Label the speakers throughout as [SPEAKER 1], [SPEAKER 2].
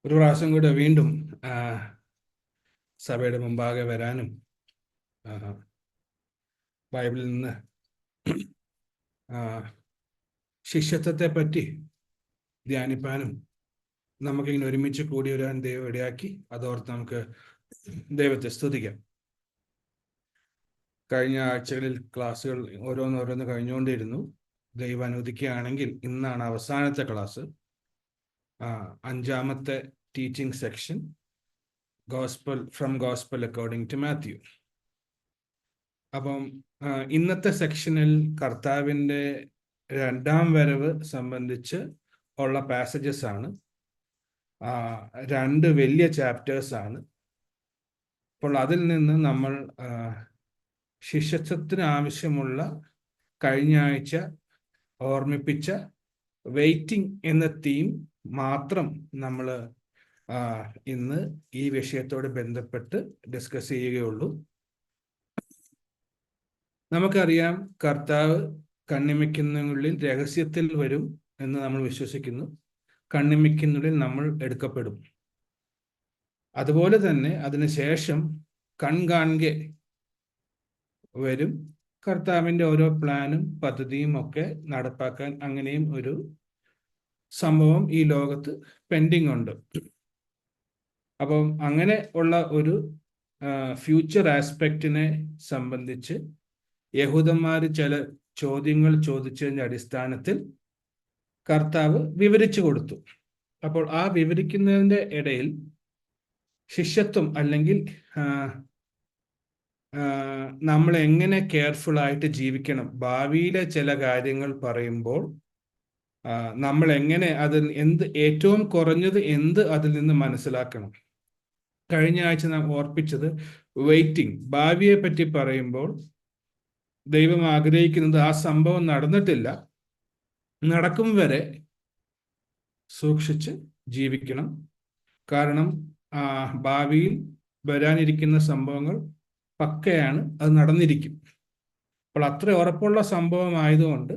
[SPEAKER 1] ഒരു പ്രാവശ്യം കൂടെ വീണ്ടും സഭയുടെ മുമ്പാകെ വരാനും ബൈബിളിൽ നിന്ന് ശിഷ്യത്വത്തെ പറ്റി ധ്യാനിപ്പാനും നമുക്കിങ്ങനെ ഒരുമിച്ച് കൂടി വരാൻ ദൈവം ഇടയാക്കി. അതോർത്ത് നമുക്ക് ദൈവത്തെ സ്തുതിക്കാം. കഴിഞ്ഞ ആഴ്ചകളിൽ ക്ലാസ്സുകൾ ഓരോന്നോരോന്ന് കഴിഞ്ഞുകൊണ്ടിരുന്നു. ദൈവം അനുവദിക്കുകയാണെങ്കിൽ ഇന്നാണ് അവസാനത്തെ ക്ലാസ്, 5ാമത്തെ teaching section, gospel according to Matthew. അപ്പം ഇന്നത്തെ സെക്ഷനിൽ കർത്താവിൻ്റെ 2ാം വരവ് സംബന്ധിച്ച് ഉള്ള പാസേജസ് ആണ്. 2 വലിയ ചാപ്റ്റേഴ്സ് ആണ്. അപ്പോൾ അതിൽ നിന്ന് നമ്മൾ ശിഷ്യത്വത്തിന് ആവശ്യമുള്ള കഴിഞ്ഞ ആഴ്ച ഓർമ്മിപ്പിച്ച വെയിറ്റിംഗ് എന്ന തീം മാത്രം നമ്മൾ ഇന്ന് ഈ വിഷയത്തോട് ബന്ധപ്പെട്ട് ഡിസ്കസ് ചെയ്യുകയുള്ളൂ. നമുക്കറിയാം, കർത്താവ് കണ്ണിമയ്ക്കുന്നുള്ളിൽ രഹസ്യത്തിൽ വരും എന്ന് നമ്മൾ വിശ്വസിക്കുന്നു. കണ്ണിമയ്ക്കുന്നുള്ളിൽ നമ്മൾ എടുക്കപ്പെടും. അതുപോലെ തന്നെ അതിനുശേഷം കൺകാൺകെ വരും. കർത്താവിൻ്റെ ഓരോ പ്ലാനും പദ്ധതിയും ഒക്കെ നടപ്പാക്കാൻ അങ്ങനെയും ഒരു സംഭവം ഈ ലോകത്ത് പെൻഡിങ് ഉണ്ട്. അപ്പം അങ്ങനെ ഉള്ള ഒരു ഫ്യൂച്ചർ ആസ്പെക്റ്റിനെ സംബന്ധിച്ച് യഹൂദന്മാർ ചില ചോദ്യങ്ങൾ ചോദിച്ചതിൻ്റെ അടിസ്ഥാനത്തിൽ കർത്താവ് വിവരിച്ചു കൊടുത്തു. അപ്പോൾ ആ വിവരിക്കുന്നതിൻ്റെ ഇടയിൽ ശിഷ്യത്വം അല്ലെങ്കിൽ നമ്മൾ എങ്ങനെ കെയർഫുൾ ആയിട്ട് ജീവിക്കണം, ഭാവിയിലെ ചില കാര്യങ്ങൾ പറയുമ്പോൾ നമ്മൾ എങ്ങനെ അതിൽ ഏറ്റവും കുറഞ്ഞത് അതിൽ നിന്ന് മനസ്സിലാക്കണം. കഴിഞ്ഞ ആഴ്ച നാം ഓർപ്പിച്ചത് വെയിറ്റിംഗ്, ഭാവിയെ പറ്റി പറയുമ്പോൾ ദൈവം ആഗ്രഹിക്കുന്നത് ആ സംഭവം നടന്നിട്ടില്ല, നടക്കും വരെ സൂക്ഷിച്ച് ജീവിക്കണം. കാരണം ഭാവിയിൽ വരാനിരിക്കുന്ന സംഭവങ്ങൾ പക്കയാണ്, അത് നടന്നിരിക്കും. അപ്പോൾ അത്ര ഉറപ്പുള്ള സംഭവമായതുകൊണ്ട്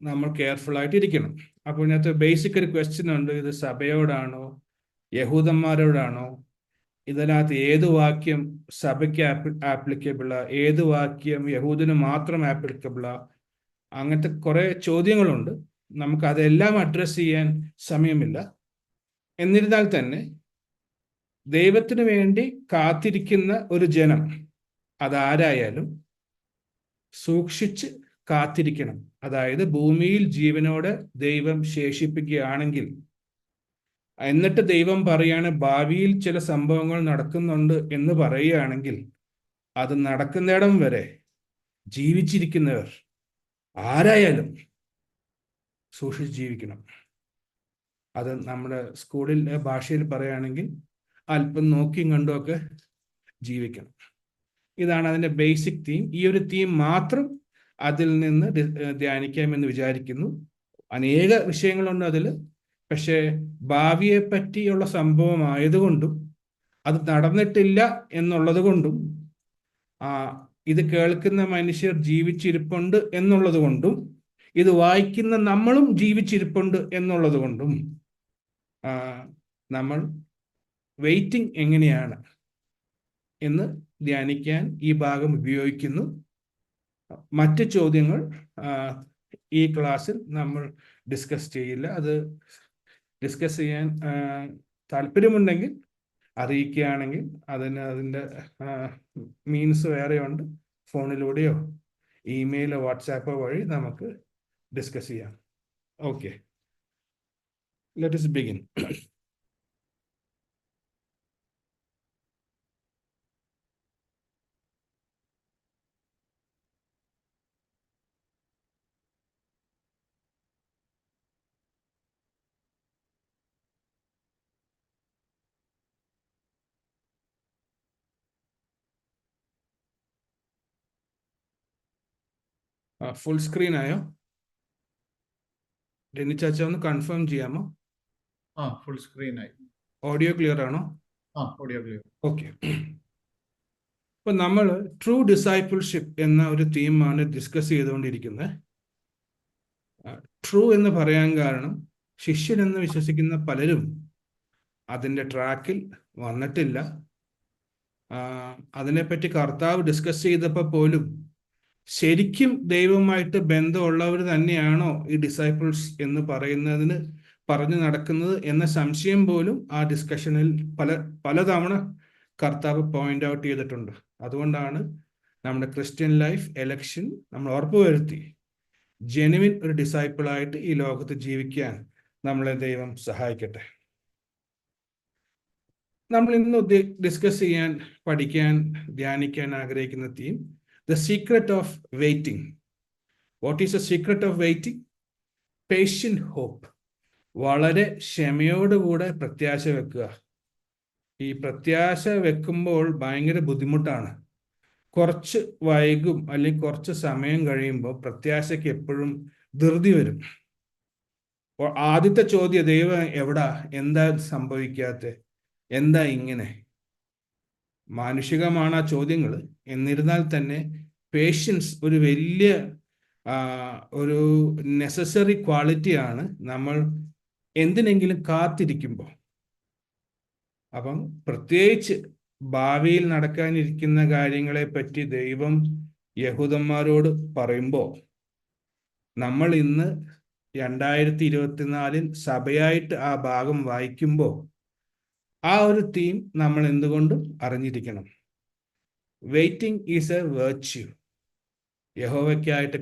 [SPEAKER 1] നമ്മൾ കെയർഫുൾ ആയിട്ടിരിക്കണം. അപ്പോൾ ഇതിനകത്ത് ബേസിക് ഒരു ക്വസ്റ്റ്യൻ ഉണ്ട്, ഇത് സഭയോടാണോ യഹൂദന്മാരോടാണോ, ഇതിനകത്ത് ഏത് വാക്യം സഭയ്ക്ക് ആപ്ലിക്കബിളാ, ഏത് വാക്യം യഹൂദന് മാത്രം ആപ്ലിക്കബിളാ, അങ്ങനത്തെ കുറേ ചോദ്യങ്ങളുണ്ട്. നമുക്ക് അതെല്ലാം അഡ്രസ്സ് ചെയ്യാൻ സമയമില്ല. എന്നിരുന്നാൽ തന്നെ ദൈവത്തിന് വേണ്ടി കാത്തിരിക്കുന്ന ഒരു ജനം, അതാരായാലും സൂക്ഷിച്ച് കാത്തിരിക്കണം. അതായത് ഭൂമിയിൽ ജീവനോടെ ദൈവം ശേഷിപ്പിക്കുകയാണെങ്കിൽ, എന്നിട്ട് ദൈവം പറയാണ് ഭാവിയിൽ ചില സംഭവങ്ങൾ നടക്കുന്നുണ്ട് എന്ന് പറയുകയാണെങ്കിൽ, അത് നടക്കുന്നിടം വരെ ജീവിച്ചിരിക്കുന്നവർ ആരായാലും സൂക്ഷിച്ച് ജീവിക്കണം. അത് നമ്മുടെ സ്കൂളിൽ ഭാഷയിൽ പറയുകയാണെങ്കിൽ അല്പം നോക്കിയും കണ്ടുമൊക്കെ ജീവിക്കണം. ഇതാണ് അതിൻ്റെ ബേസിക് തീം. ഈ ഒരു തീം മാത്രം അതിൽ നിന്ന് ധ്യാനിക്കാമെന്ന് വിചാരിക്കുന്നു. അനേക വിഷയങ്ങളുണ്ട് അതിൽ. പക്ഷേ ഭാവിയെ പറ്റിയുള്ള സംഭവമായതുകൊണ്ടും അത് നടന്നിട്ടില്ല എന്നുള്ളത് കൊണ്ടും ഇത് കേൾക്കുന്ന മനുഷ്യർ ജീവിച്ചിരിപ്പുണ്ട് എന്നുള്ളത് കൊണ്ടും ഇത് വായിക്കുന്ന നമ്മളും ജീവിച്ചിരിപ്പുണ്ട് എന്നുള്ളത് കൊണ്ടും നമ്മൾ വെയിറ്റിംഗ് എങ്ങനെയാണ് എന്ന് ധ്യാനിക്കാൻ ഈ ഭാഗം ഉപയോഗിക്കുന്നു. മറ്റ് ചോദ്യങ്ങൾ ഈ ക്ലാസ്സിൽ നമ്മൾ ഡിസ്കസ് ചെയ്യില്ല. അത് ഡിസ്കസ് ചെയ്യാൻ താല്പര്യമുണ്ടെങ്കിൽ അറിയിക്കുകയാണെങ്കിൽ അതിൻ്റെ മീൻസ് വേറെയുണ്ട്. ഫോണിലൂടെയോ ഇമെയിലോ വാട്സാപ്പോ വഴി നമുക്ക് ഡിസ്കസ് ചെയ്യാം. Okay, let us begin. Full screen ആയോ? രനി ചാച്ച ഒന്ന് കൺഫേം ചെയ്യാമോ?
[SPEAKER 2] ഫുൾ സ്ക്രീൻ ആയി.
[SPEAKER 1] ഓഡിയോ ക്ലിയർ ആണോ?
[SPEAKER 2] Audio clear.
[SPEAKER 1] ഓക്കെ. ഇപ്പൊ നമ്മൾ ട്രൂ ഡിസൈപ്പിൾഷിപ്പ് എന്ന ഒരു തീമാണ് ഡിസ്കസ് ചെയ്തുകൊണ്ടിരിക്കുന്നത്. ട്രൂ എന്ന് പറയാൻ കാരണം ശിഷ്യനെന്ന് വിശ്വസിക്കുന്ന പലരും അതിൻ്റെ ട്രാക്കിൽ വന്നിട്ടില്ല. അതിനെപ്പറ്റി കർത്താവ് ഡിസ്കസ് ചെയ്തപ്പോൾ പോലും ശരിക്കും ദൈവമായിട്ട് ബന്ധമുള്ളവർ തന്നെയാണോ ഈ ഡിസൈപ്പിൾസ് എന്ന് പറയുന്നതിന് പറഞ്ഞു നടക്കുന്നത് എന്ന സംശയം പോലും ആ ഡിസ്കഷനിൽ പലതവണ കർത്താവ് പോയിന്റ് ഔട്ട് ചെയ്തിട്ടുണ്ട്. അതുകൊണ്ടാണ് നമ്മുടെ ക്രിസ്ത്യൻ ലൈഫ് എലക്ഷൻ നമ്മൾ ഉറപ്പുവരുത്തി ജെനുവിൻ ഒരു ഡിസൈപ്പിളായിട്ട് ഈ ലോകത്ത് ജീവിക്കാൻ നമ്മളെ ദൈവം സഹായിക്കട്ടെ. നമ്മൾ ഇന്ന് ഡിസ്കസ് ചെയ്യാൻ, പഠിക്കാൻ, ധ്യാനിക്കാൻ ആഗ്രഹിക്കുന്ന theme the secret of waiting. What is the secret of waiting? Patient hope. വളരെ ക്ഷമയോടുകൂടെ പ്രത്യാശ വെക്കുക. ഈ പ്രത്യാശ വെക്കുമ്പോൾ ഭയങ്കര ബുദ്ധിമുട്ടാണ്. കുറച്ച് വൈകും അല്ലെങ്കിൽ കുറച്ച് സമയം കഴിയുമ്പോൾ പ്രത്യാശയ്ക്ക് എപ്പോഴും ധൃതി വരും. ആദ്യത്തെ ചോദ്യം, ദൈവം എവിടാ, എന്താ സംഭവിക്കാത്തെ, എന്താ ഇങ്ങനെ? മാനുഷികമാണ് ആ ചോദ്യങ്ങൾ. എന്നിരുന്നാൽ തന്നെ പേഷ്യൻസ് ഒരു വലിയ ഒരു നെസസറി ക്വാളിറ്റിയാണ് നമ്മൾ എന്തിനെങ്കിലും കാത്തിരിക്കുമ്പോൾ. അപ്പം പ്രത്യേകിച്ച് ഭാവിയിൽ നടക്കാനിരിക്കുന്ന കാര്യങ്ങളെ പറ്റി ദൈവം യഹൂദന്മാരോട് പറയുമ്പോൾ നമ്മൾ ഇന്ന് 2024 സഭയായിട്ട് ആ ഭാഗം വായിക്കുമ്പോൾ ആ ഒരു തീം നമ്മൾ എന്തുകൊണ്ടും അറിഞ്ഞിരിക്കണം. Waiting is a virtue. യഹോവയ്ക്കായിട്ട്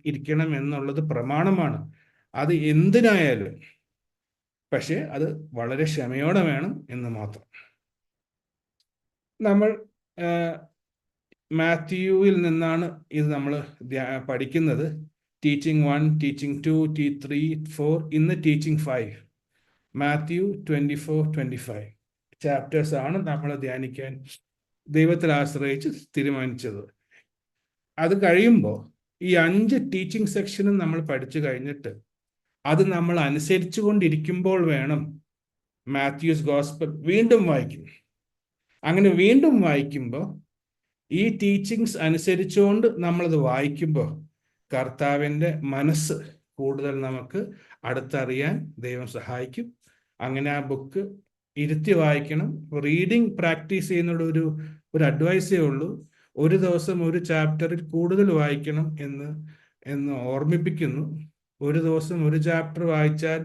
[SPEAKER 1] ഇരിക്കണം എന്നുള്ളത് പ്രമാണമാണ്. അത് എന്തിനായാലും. പക്ഷേ അത് വളരെ ക്ഷമയോടെ വേണം എന്ന് മാത്രം. നമ്മൾ മാത്യുവിൽ നിന്നാണ് ഇത് നമ്മൾ പഠിക്കുന്നത്. ടീച്ചിങ് 1, ടീച്ചിങ് 2, T3, 4, ഇന്ന് ടീച്ചിങ് 5. മാത്യു 24-25 ചാപ്റ്റേഴ്സ് ആണ് നമ്മൾ ധ്യാനിക്കാൻ ദൈവത്തിൽ ആശ്രയിച്ച് തീരുമാനിച്ചത്. അത് കഴിയുമ്പോൾ ഈ 5 ടീച്ചിങ് സെക്ഷനും നമ്മൾ പഠിച്ചു കഴിഞ്ഞിട്ട് അത് നമ്മൾ അനുസരിച്ചു കൊണ്ടിരിക്കുമ്പോൾ വേണം മാത്യൂസ് ഗോസ്പൽ വീണ്ടും വായിക്കും. അങ്ങനെ വീണ്ടും വായിക്കുമ്പോൾ ഈ ടീച്ചിങ്സ് അനുസരിച്ചുകൊണ്ട് നമ്മളത് വായിക്കുമ്പോൾ കർത്താവിൻ്റെ മനസ്സ് കൂടുതൽ നമുക്ക് അടുത്തറിയാൻ ദൈവം സഹായിക്കും. അങ്ങനെ ആ ബുക്ക് ഇരുത്തി വായിക്കണം. റീഡിങ് പ്രാക്ടീസ് ചെയ്യുന്നതോട് ഒരു അഡ്വൈസേ ഉള്ളൂ. ഒരു ദിവസം ഒരു ചാപ്റ്ററിൽ കൂടുതൽ വായിക്കണം എന്ന് ഓർമ്മിപ്പിക്കുന്നു. ഒരു ദിവസം ഒരു ചാപ്റ്റർ വായിച്ചാൽ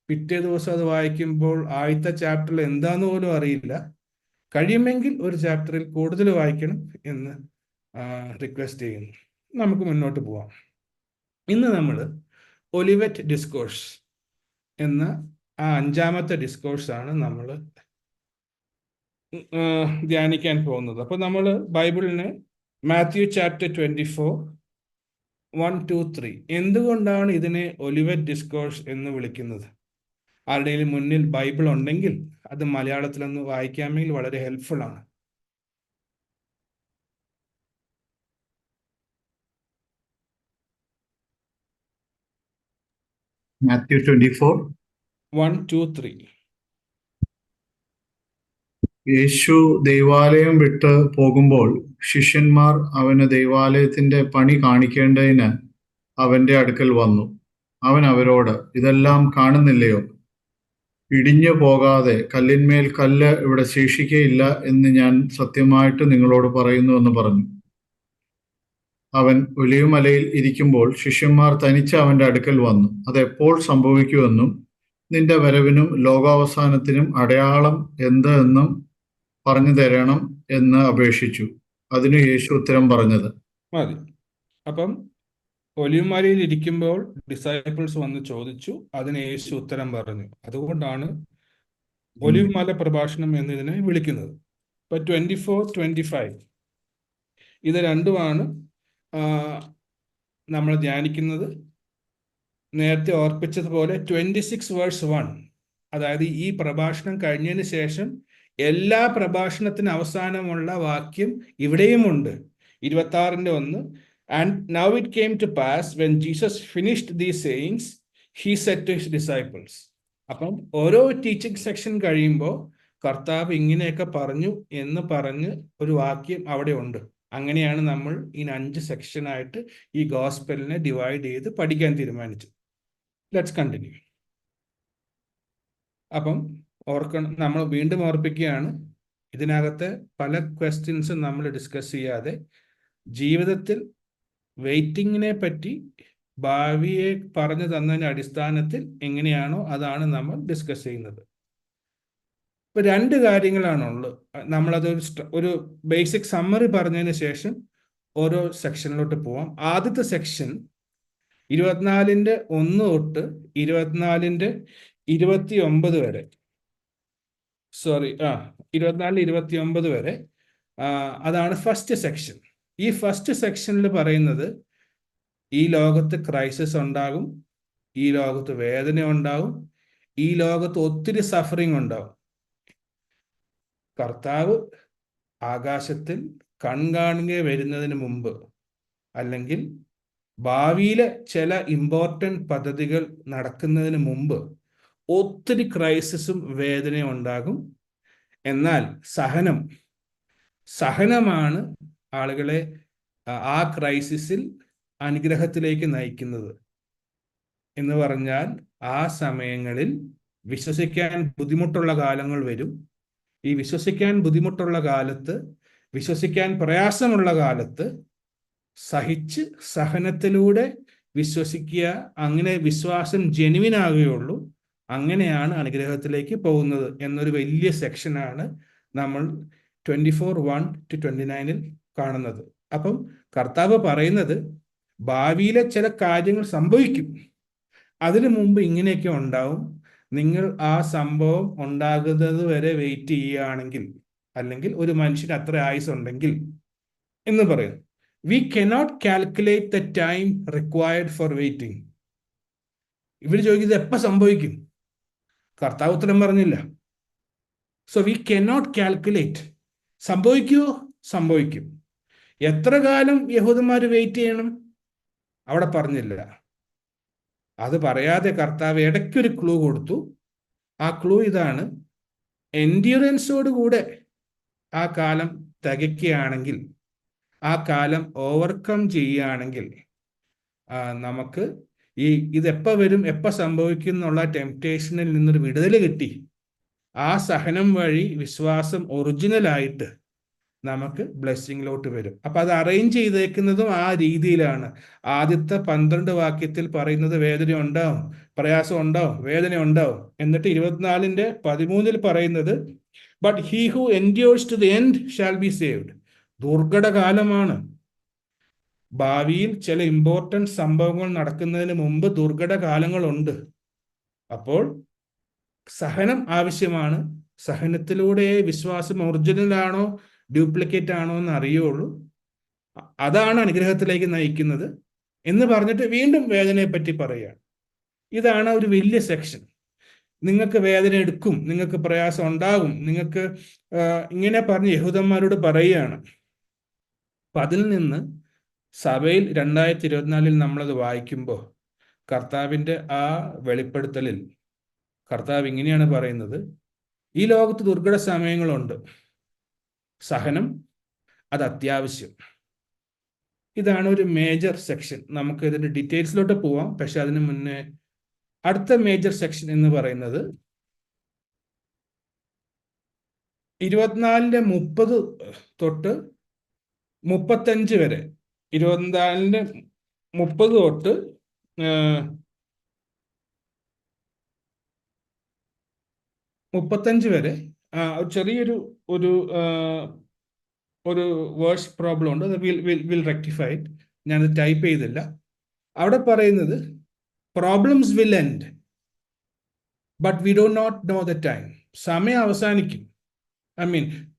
[SPEAKER 1] പിറ്റേ ദിവസം അത് വായിക്കുമ്പോൾ ആദ്യത്തെ ചാപ്റ്ററിൽ എന്താന്ന് പോലും അറിയില്ല. കഴിയുമെങ്കിൽ ഒരു ചാപ്റ്ററിൽ കൂടുതൽ വായിക്കണം എന്ന് റിക്വസ്റ്റ് ചെയ്യുന്നു. നമുക്ക് മുന്നോട്ട് പോവാം. ഇന്ന് നമ്മൾ ഒലിവറ്റ് ഡിസ്കോഴ്സ് എന്ന ആ 5ാമത്തെ ഡിസ്കോഴ്സാണ് നമ്മൾ ധ്യാനിക്കാൻ പോകുന്നത്. അപ്പോൾ നമ്മൾ ബൈബിളിന് മാത്യു ചാപ്റ്റർ 24, 1, 2, 3. എന്തുകൊണ്ടാണ് ഇതിനെ ഒലിവറ്റ് ഡിസ്കോഴ്സ് എന്ന് വിളിക്കുന്നത്? ആരുടെയും മുന്നിൽ ബൈബിൾ ഉണ്ടെങ്കിൽ അത് മലയാളത്തിലൊന്ന് വായിക്കാമെങ്കിൽ വളരെ ഹെൽപ്ഫുൾ ആണ്.
[SPEAKER 2] മാത്യു 24,
[SPEAKER 1] 1, 2, 3.
[SPEAKER 2] യേശു ദൈവാലയം വിട്ട് പോകുമ്പോൾ ശിഷ്യന്മാർ അവന് ദൈവാലയത്തിന്റെ പണി കാണിക്കേണ്ടതിന് അവന്റെ അടുക്കൽ വന്നു. അവൻ അവരോട്, ഇതെല്ലാം കാണുന്നില്ലയോ? ഇടിഞ്ഞു പോകാതെ കല്ലിന്മേൽ കല്ല് ഇവിടെ ശേഷിക്കയില്ല എന്ന് ഞാൻ സത്യമായിട്ട് നിങ്ങളോട് പറയുന്നു എന്ന് പറഞ്ഞു. അവൻ ഒലിവുമലയിൽ ഇരിക്കുമ്പോൾ ശിഷ്യന്മാർ തനിച്ച് അവന്റെ അടുക്കൽ വന്നു. അതെപ്പോൾ സംഭവിക്കുമെന്നും നിന്റെ വരവിനും ലോകാവസാനത്തിനും അടയാളം എന്ത് എന്നും പറഞ്ഞു തരണം എന്ന് അപേക്ഷിച്ചു. അതിന് യേശു ഉത്തരം പറഞ്ഞത്
[SPEAKER 1] മതി. അപ്പം ഒലിവുമലയിൽ ഇരിക്കുമ്പോൾ ഡിസൈപ്പിൾസ് വന്ന് ചോദിച്ചു, അതിന് യേശു ഉത്തരം പറഞ്ഞു. അതുകൊണ്ടാണ് ഒലിവുമല പ്രഭാഷണം എന്നതിനെ വിളിക്കുന്നത്. ഇപ്പൊ 24, 25 ഇത് രണ്ടുമാണ് നമ്മൾ ധ്യാനിക്കുന്നത്. നേരത്തെ ഓർപ്പിച്ചതുപോലെ 26 വേഴ്സ് 1, അതായത് ഈ പ്രഭാഷണം കഴിഞ്ഞതിന് ശേഷം എല്ലാ പ്രഭാഷണത്തിന് അവസാനമുള്ള വാക്യം ഇവിടെയുമുണ്ട്. 26:1. And now it came to pass when Jesus finished these sayings, he said to his disciples. അപ്പം ഓരോ ടീച്ചിങ് സെക്ഷൻ കഴിയുമ്പോൾ കർത്താവ് ഇങ്ങനെയൊക്കെ പറഞ്ഞു എന്ന് പറഞ്ഞ് ഒരു വാക്യം അവിടെ ഉണ്ട്. അങ്ങനെയാണ് നമ്മൾ ഈ 5 സെക്ഷനായിട്ട് ഈ ഗോസ്പെലിനെ ഡിവൈഡ് ചെയ്ത് പഠിക്കാൻ തീരുമാനിച്ചത്. Let's continue. അപ്പം ഓർക്കണം, നമ്മൾ വീണ്ടും ഓർപ്പിക്കുകയാണ്, ഇതിനകത്തെ പല ക്വസ്റ്റ്യൻസും നമ്മൾ ഡിസ്കസ് ചെയ്യാതെ ജീവിതത്തിൽ വെയിറ്റിങ്ങിനെ പറ്റി ഭാവിയെ പറഞ്ഞു തന്നതിന്റെ അടിസ്ഥാനത്തിൽ എങ്ങനെയാണോ അതാണ് നമ്മൾ ഡിസ്കസ് ചെയ്യുന്നത്. ഇപ്പൊ രണ്ട് കാര്യങ്ങളാണുള്ളത്. നമ്മളത് ഒരു ബേസിക് സമ്മറി പറഞ്ഞതിന് ശേഷം ഓരോ സെക്ഷനിലോട്ട് പോവാം. ആദ്യത്തെ സെക്ഷൻ 24-1 തൊട്ട് 24-29 വരെ, സോറി 24-29 വരെ, അതാണ് ഫസ്റ്റ് സെക്ഷൻ. ഈ ഫസ്റ്റ് സെക്ഷനിൽ പറയുന്നത് ഈ ലോകത്ത് ക്രൈസിസ് ഉണ്ടാകും, ഈ ലോകത്ത് വേദന ഉണ്ടാകും, ഈ ലോകത്ത് ഒത്തിരി സഫറിങ് ഉണ്ടാകും. കർത്താവ് ആകാശത്തിൽ കൺകാണുക വരുന്നതിന് മുമ്പ്, അല്ലെങ്കിൽ ഭാവിയിലെ ചില ഇമ്പോർട്ടൻ്റ് പദ്ധതികൾ നടക്കുന്നതിന് മുമ്പ് ഒത്തിരി ക്രൈസിസും വേദനയും ഉണ്ടാകും. എന്നാൽ സഹനമാണ് ആളുകളെ ആ ക്രൈസിസിൽ അനുഗ്രഹത്തിലേക്ക് നയിക്കുന്നത്. എന്ന് പറഞ്ഞാൽ ആ സമയങ്ങളിൽ വിശ്വസിക്കാൻ ബുദ്ധിമുട്ടുള്ള കാലങ്ങൾ വരും. ഈ വിശ്വസിക്കാൻ ബുദ്ധിമുട്ടുള്ള കാലത്ത്, വിശ്വസിക്കാൻ പ്രയാസമുള്ള കാലത്ത് സഹിച്ച് സഹനത്തിലൂടെ വിശ്വസിക്കുക. അങ്ങനെ വിശ്വാസം ജെനുവിൻ ആകുകയുള്ളൂ. അങ്ങനെയാണ് അനുഗ്രഹത്തിലേക്ക് പോകുന്നത് എന്നൊരു വലിയ സെക്ഷനാണ് നമ്മൾ 24:1-29 കാണുന്നത്. അപ്പം കർത്താവ് പറയുന്നത് ഭാവിയിലെ ചില കാര്യങ്ങൾ സംഭവിക്കും, അതിനു മുമ്പ് ഇങ്ങനെയൊക്കെ ഉണ്ടാവും. നിങ്ങൾ ആ സംഭവം ഉണ്ടാകുന്നത് വരെ വെയിറ്റ് ചെയ്യുകയാണെങ്കിൽ, അല്ലെങ്കിൽ ഒരു മനുഷ്യന് അത്ര ആയുസ് ഉണ്ടെങ്കിൽ എന്ന് പറയുന്നു. We cannot calculate the time required for waiting. ഇവർ ചോദിക്കുന്നത് എപ്പോൾ സംഭവിക്കും? കർത്താവ് ഉത്തരം പറഞ്ഞില്ല. So we cannot calculate. സംഭവിക്കുമോ? സംഭവിക്കും. എത്ര കാലം യഹൂദന്മാർ വെയിറ്റ് ചെയ്യണം? അവിടെ പറഞ്ഞില്ല. അത് പറയാതെ കർത്താവ് ഇടയ്ക്കൊരു ക്ലൂ കൊടുത്തു. ആ ക്ലൂ ഇതാണ്: എൻഡ്യൂറൻസോട് കൂടെ ആ കാലം തികയ്ക്കുകയാണെങ്കിൽ, ആ കാലം ഓവർകം ചെയ്യുകയാണെങ്കിൽ, നമുക്ക് ഇതെപ്പോൾ വരും, എപ്പോൾ സംഭവിക്കും എന്നുള്ള ടെംപ്റ്റേഷനിൽ നിന്നൊരു വിടുതൽ കിട്ടി. ആ സഹനം വഴി വിശ്വാസം ഒറിജിനലായിട്ട് നമുക്ക് ബ്ലെസ്സിങ്ങിലോട്ട് വരും. അപ്പൊ അത് അറേഞ്ച് ചെയ്തേക്കുന്നതും ആ രീതിയിലാണ്. ആദ്യത്തെ 12 വാക്യത്തിൽ പറയുന്നത് വേദന ഉണ്ടാവും, പ്രയാസം ഉണ്ടാവും, വേദന ഉണ്ടാവും. എന്നിട്ട് 24-13 പറയുന്നത് but he who endures to the end shall be saved. ദുർഘടകാലമാണ്. ഭാവിയിൽ ചില ഇമ്പോർട്ടൻറ്റ് സംഭവങ്ങൾ നടക്കുന്നതിന് മുമ്പ് ദുർഘടകാലങ്ങളുണ്ട്. അപ്പോൾ സഹനം ആവശ്യമാണ്. സഹനത്തിലൂടെ വിശ്വാസം ഒറിജിനലാണോ ഡ്യൂപ്ലിക്കേറ്റ് ആണോ എന്ന് അറിയുള്ളൂ. അതാണ് അനുഗ്രഹത്തിലേക്ക് നയിക്കുന്നത് എന്ന് പറഞ്ഞിട്ട് വീണ്ടും വേദനയെ പറ്റി പറയുകയാണ്. ഇതാണ് ഒരു വലിയ സെക്ഷൻ. നിങ്ങൾക്ക് വേദന എടുക്കും, നിങ്ങൾക്ക് പ്രയാസം ഉണ്ടാകും, നിങ്ങൾക്ക് ഇങ്ങനെ പറഞ്ഞ് യഹൂദന്മാരോട് പറയുകയാണ്. അപ്പം അതിൽ നിന്ന് സഭയിൽ 2024 നമ്മളത് വായിക്കുമ്പോൾ കർത്താവിൻ്റെ ആ വെളിപ്പെടുത്തലിൽ കർത്താവ് ഇങ്ങനെയാണ് പറയുന്നത്: ഈ ലോകത്ത് ദുർഘട സമയങ്ങളുണ്ട്, സഹനം അത് അത്യാവശ്യം. ഇതാണ് ഒരു മേജർ സെക്ഷൻ. നമുക്ക് ഇതിൻ്റെ ഡീറ്റെയിൽസിലോട്ട് പോവാം. പക്ഷെ അതിന് മുന്നേ അടുത്ത മേജർ സെക്ഷൻ എന്ന് പറയുന്നത് 24-30 തൊട്ട് 35 വരെ, 24-30 തൊട്ട് 35 വരെ ചെറിയൊരു ഒരു വേഴ്സ് പ്രോബ്ലം ഉണ്ട്. അത് വിൽ റെക്ടിഫൈ ഇറ്റ്. ഞാനത് ടൈപ്പ് ചെയ്തില്ല. അവിടെ പറയുന്നത് problems will end but we do not know the time. സമയം അവസാനിക്കും,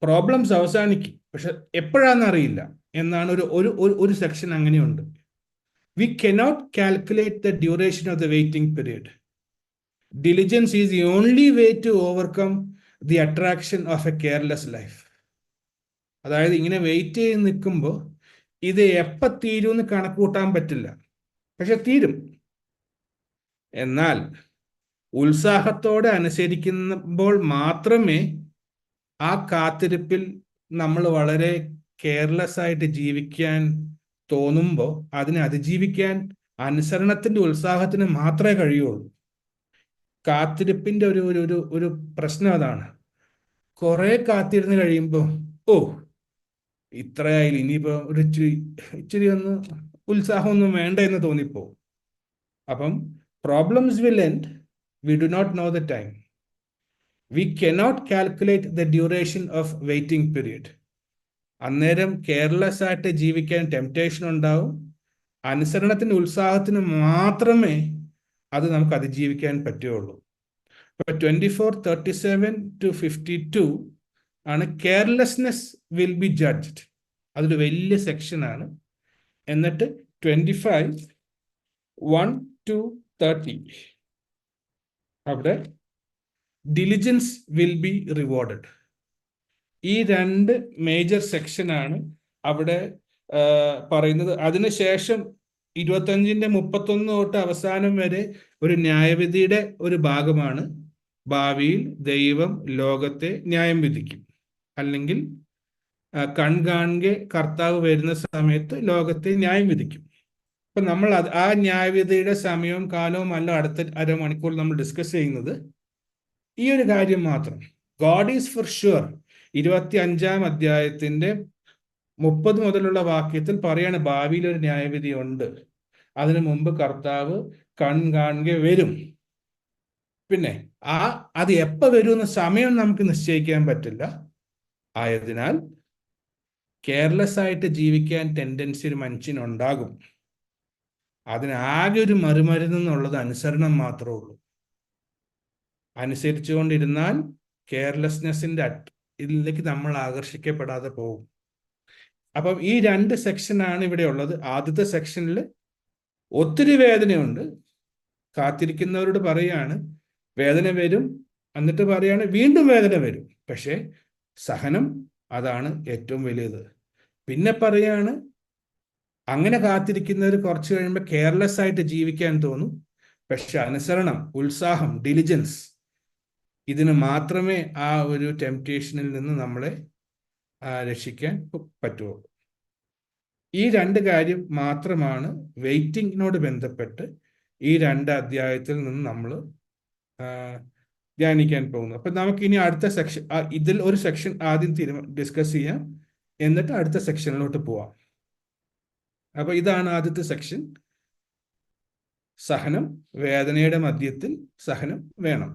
[SPEAKER 1] പ്രോബ്ലംസ് അവസാനിക്കും, പക്ഷെ എപ്പോഴാണെന്ന് അറിയില്ല എന്നാണ് ഒരു സെക്ഷൻ. അങ്ങനെയുണ്ട്. V cannot calculate the duration of the waiting period. Diligence is the only way to overcome the attraction of a careless life. അതായത് ഇങ്ങനെ വെയിറ്റ് ചെയ്ത് നിൽക്കുമ്പോൾ ഇത് എപ്പോൾ തീരുമെന്ന് കണക്ക് കൂട്ടാൻ പറ്റില്ല, പക്ഷെ തീരും. എന്നാൽ ഉത്സാഹത്തോടെ അനുസരിക്കുമ്പോൾ മാത്രമേ ആ കാത്തിരിപ്പിൽ നമ്മൾ വളരെ കെയർലെസ് ആയിട്ട് ജീവിക്കാൻ തോന്നുമ്പോൾ അതിനെ അതിജീവിക്കാൻ അനുസരണത്തിൻ്റെ ഉത്സാഹത്തിന് മാത്രമേ കഴിയുള്ളൂ. കാത്തിരിപ്പിന്റെ ഒരു പ്രശ്നം അതാണ്. കുറെ കാത്തിരുന്ന് കഴിയുമ്പോൾ ഓ ഇത്രയായില്ല, ഇനിയിപ്പോ ഒരു ഇച്ചിരി ഒന്ന് ഉത്സാഹമൊന്നും വേണ്ട എന്ന് തോന്നിപ്പോ. അപ്പം problems will end, we do not know the time. We cannot calculate the duration of waiting period. അന്നേരം കെയർലെസ് ആയിട്ട് ജീവിക്കാൻ ടെംപ്റ്റേഷൻ ഉണ്ടാവും. അനുസരണത്തിന് ഉത്സാഹത്തിന് മാത്രമേ അത് നമുക്ക് അതിജീവിക്കാൻ പറ്റുകയുള്ളൂ. ഇപ്പൊ 24:37-52 ആണ് കെയർലെസ്നെസ് വിൽ ബി ജഡ്ജ്ഡ്. അതൊരു വലിയ സെക്ഷനാണ്. എന്നിട്ട് 25:1-30 അവിടെ ഡിലിജൻസ് വിൽ ബി റിവാർഡഡ്. ഈ രണ്ട് മേജർ സെക്ഷനാണ് അവിടെ പറയുന്നത്. അതിനുശേഷം 25-31 തൊട്ട് അവസാനം വരെ ഒരു ന്യായവിധിയുടെ ഒരു ഭാഗമാണ്. ഭാവിയിൽ ദൈവം ലോകത്തെ ന്യായം വിധിക്കും, അല്ലെങ്കിൽ കൺകാൺകെ കർത്താവ് വരുന്ന സമയത്ത് ലോകത്തെ ന്യായം വിധിക്കും. അപ്പൊ നമ്മൾ ആ ന്യായവിധിയുടെ സമയവും കാലവും അല്ല അടുത്ത അരമണിക്കൂർ നമ്മൾ ഡിസ്കസ് ചെയ്യുന്നത്. ഈ ഒരു കാര്യം മാത്രം, ഗോഡ് ഈസ് ഫോർ ഷുവർ 25-ാം അധ്യായത്തിന്റെ 30 മുതലുള്ള വാക്യത്തിൽ പറയാണ് ഭാവിയിൽ ഒരു ന്യായവിധി ഉണ്ട്. അതിനു മുമ്പ് കർത്താവ് കൺകാൺകെ വരും. പിന്നെ അത് എപ്പോൾ വരുമെന്ന സമയം നമുക്ക് നിശ്ചയിക്കാൻ പറ്റില്ല. ആയതിനാൽ കെയർലെസ് ആയിട്ട് ജീവിക്കാൻ ടെൻഡൻസി ഒരു മനുഷ്യനുണ്ടാകും. അതിനാകെ ഒരു മറുമരുന്നെന്നുള്ളത് അനുസരണം മാത്രമേ ഉള്ളൂ. അനുസരിച്ചുകൊണ്ടിരുന്നാൽ കെയർലെസ്നെസ്സിന്റെ ഇതിലേക്ക് നമ്മൾ ആകർഷിക്കപ്പെടാതെ പോകും. അപ്പം ഈ രണ്ട് സെക്ഷനാണ് ഇവിടെ ഉള്ളത്. ആദ്യത്തെ സെക്ഷനിൽ ഒത്തിരി വേദനയുണ്ട്. കാത്തിരിക്കുന്നവരോട് പറയാണ് വേദന വരും, എന്നിട്ട് പറയാണ് വീണ്ടും വേദന വരും. പക്ഷേ സഹനം അതാണ് ഏറ്റവും വലിയത്. പിന്നെ പറയാണ് അങ്ങനെ കാത്തിരിക്കുന്നവർ കുറച്ച് കഴിയുമ്പോൾ കെയർലെസ് ആയിട്ട് ജീവിക്കാൻ തോന്നും. പക്ഷെ അനുസരണം, ഉത്സാഹം, ഡിലിജൻസ്, ഇതിന് മാത്രമേ ആ ഒരു ടെംപ്റ്റേഷനിൽ നിന്ന് നമ്മളെ രക്ഷിക്കാൻ പറ്റുള്ളൂ. ഈ രണ്ട് കാര്യം മാത്രമാണ് വെയിറ്റിങ്ങിനോട് ബന്ധപ്പെട്ട് ഈ രണ്ട് അധ്യായത്തിൽ നിന്ന് നമ്മൾ ധ്യാനിക്കാൻ പോകുന്നത്. അപ്പൊ നമുക്ക് ഇനി അടുത്ത സെക്ഷൻ, ഇതിൽ ഒരു സെക്ഷൻ ആദ്യം ഡിസ്കസ് ചെയ്യാം, എന്നിട്ട് അടുത്ത സെക്ഷനിലോട്ട് പോവാം. അപ്പൊ ഇതാണ് ആദ്യത്തെ സെക്ഷൻ. സഹനം, വേദനയുടെ മധ്യത്തിൽ സഹനം വേണം.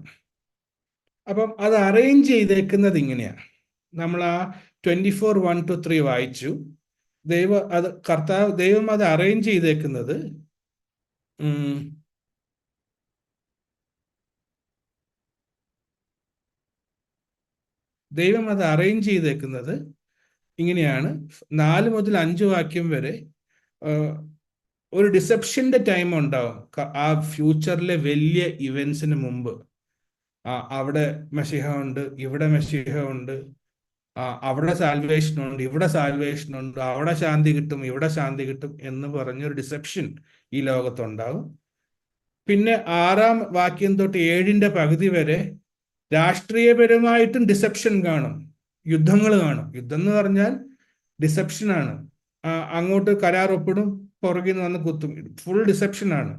[SPEAKER 1] അപ്പം അത് അറേഞ്ച് ചെയ്തേക്കുന്നത് ഇങ്ങനെയാണ്. നമ്മൾ ആ 24:1-3 വായിച്ചു. ദൈവം അത് അറേഞ്ച് ചെയ്തേക്കുന്നത് ഇങ്ങനെയാണ്. 4 മുതൽ 5 വാക്യം വരെ ഒരു ഡിസെപ്ഷന്റെ ടൈം ഉണ്ടാവും. ആ ഫ്യൂച്ചറിലെ വലിയ ഇവന്റ്സിന് മുമ്പ് അവിടെ മെശിഹ ഉണ്ട്, ഇവിടെ മെശിഹ ഉണ്ട്, അവിടെ സാൽവേഷൻ ഉണ്ട്, ഇവിടെ സാൽവേഷൻ ഉണ്ട്, അവിടെ ശാന്തി കിട്ടും, ഇവിടെ ശാന്തി കിട്ടും എന്ന് പറഞ്ഞൊരു ഡിസെപ്ഷൻ ഈ ലോകത്തുണ്ടാവും. പിന്നെ 6-ാം വാക്യം തൊട്ട് 7-ന്റെ പകുതി വരെ രാഷ്ട്രീയപരമായിട്ടും ഡിസെപ്ഷൻ കാണും, യുദ്ധങ്ങൾ കാണും. യുദ്ധം എന്ന് പറഞ്ഞാൽ ഡിസെപ്ഷനാണ്. അങ്ങോട്ട് കരാർ ഒപ്പിടും, പുറകിൽ നിന്ന് വന്ന് കുത്തും. ഫുൾ ഡിസെപ്ഷനാണ്.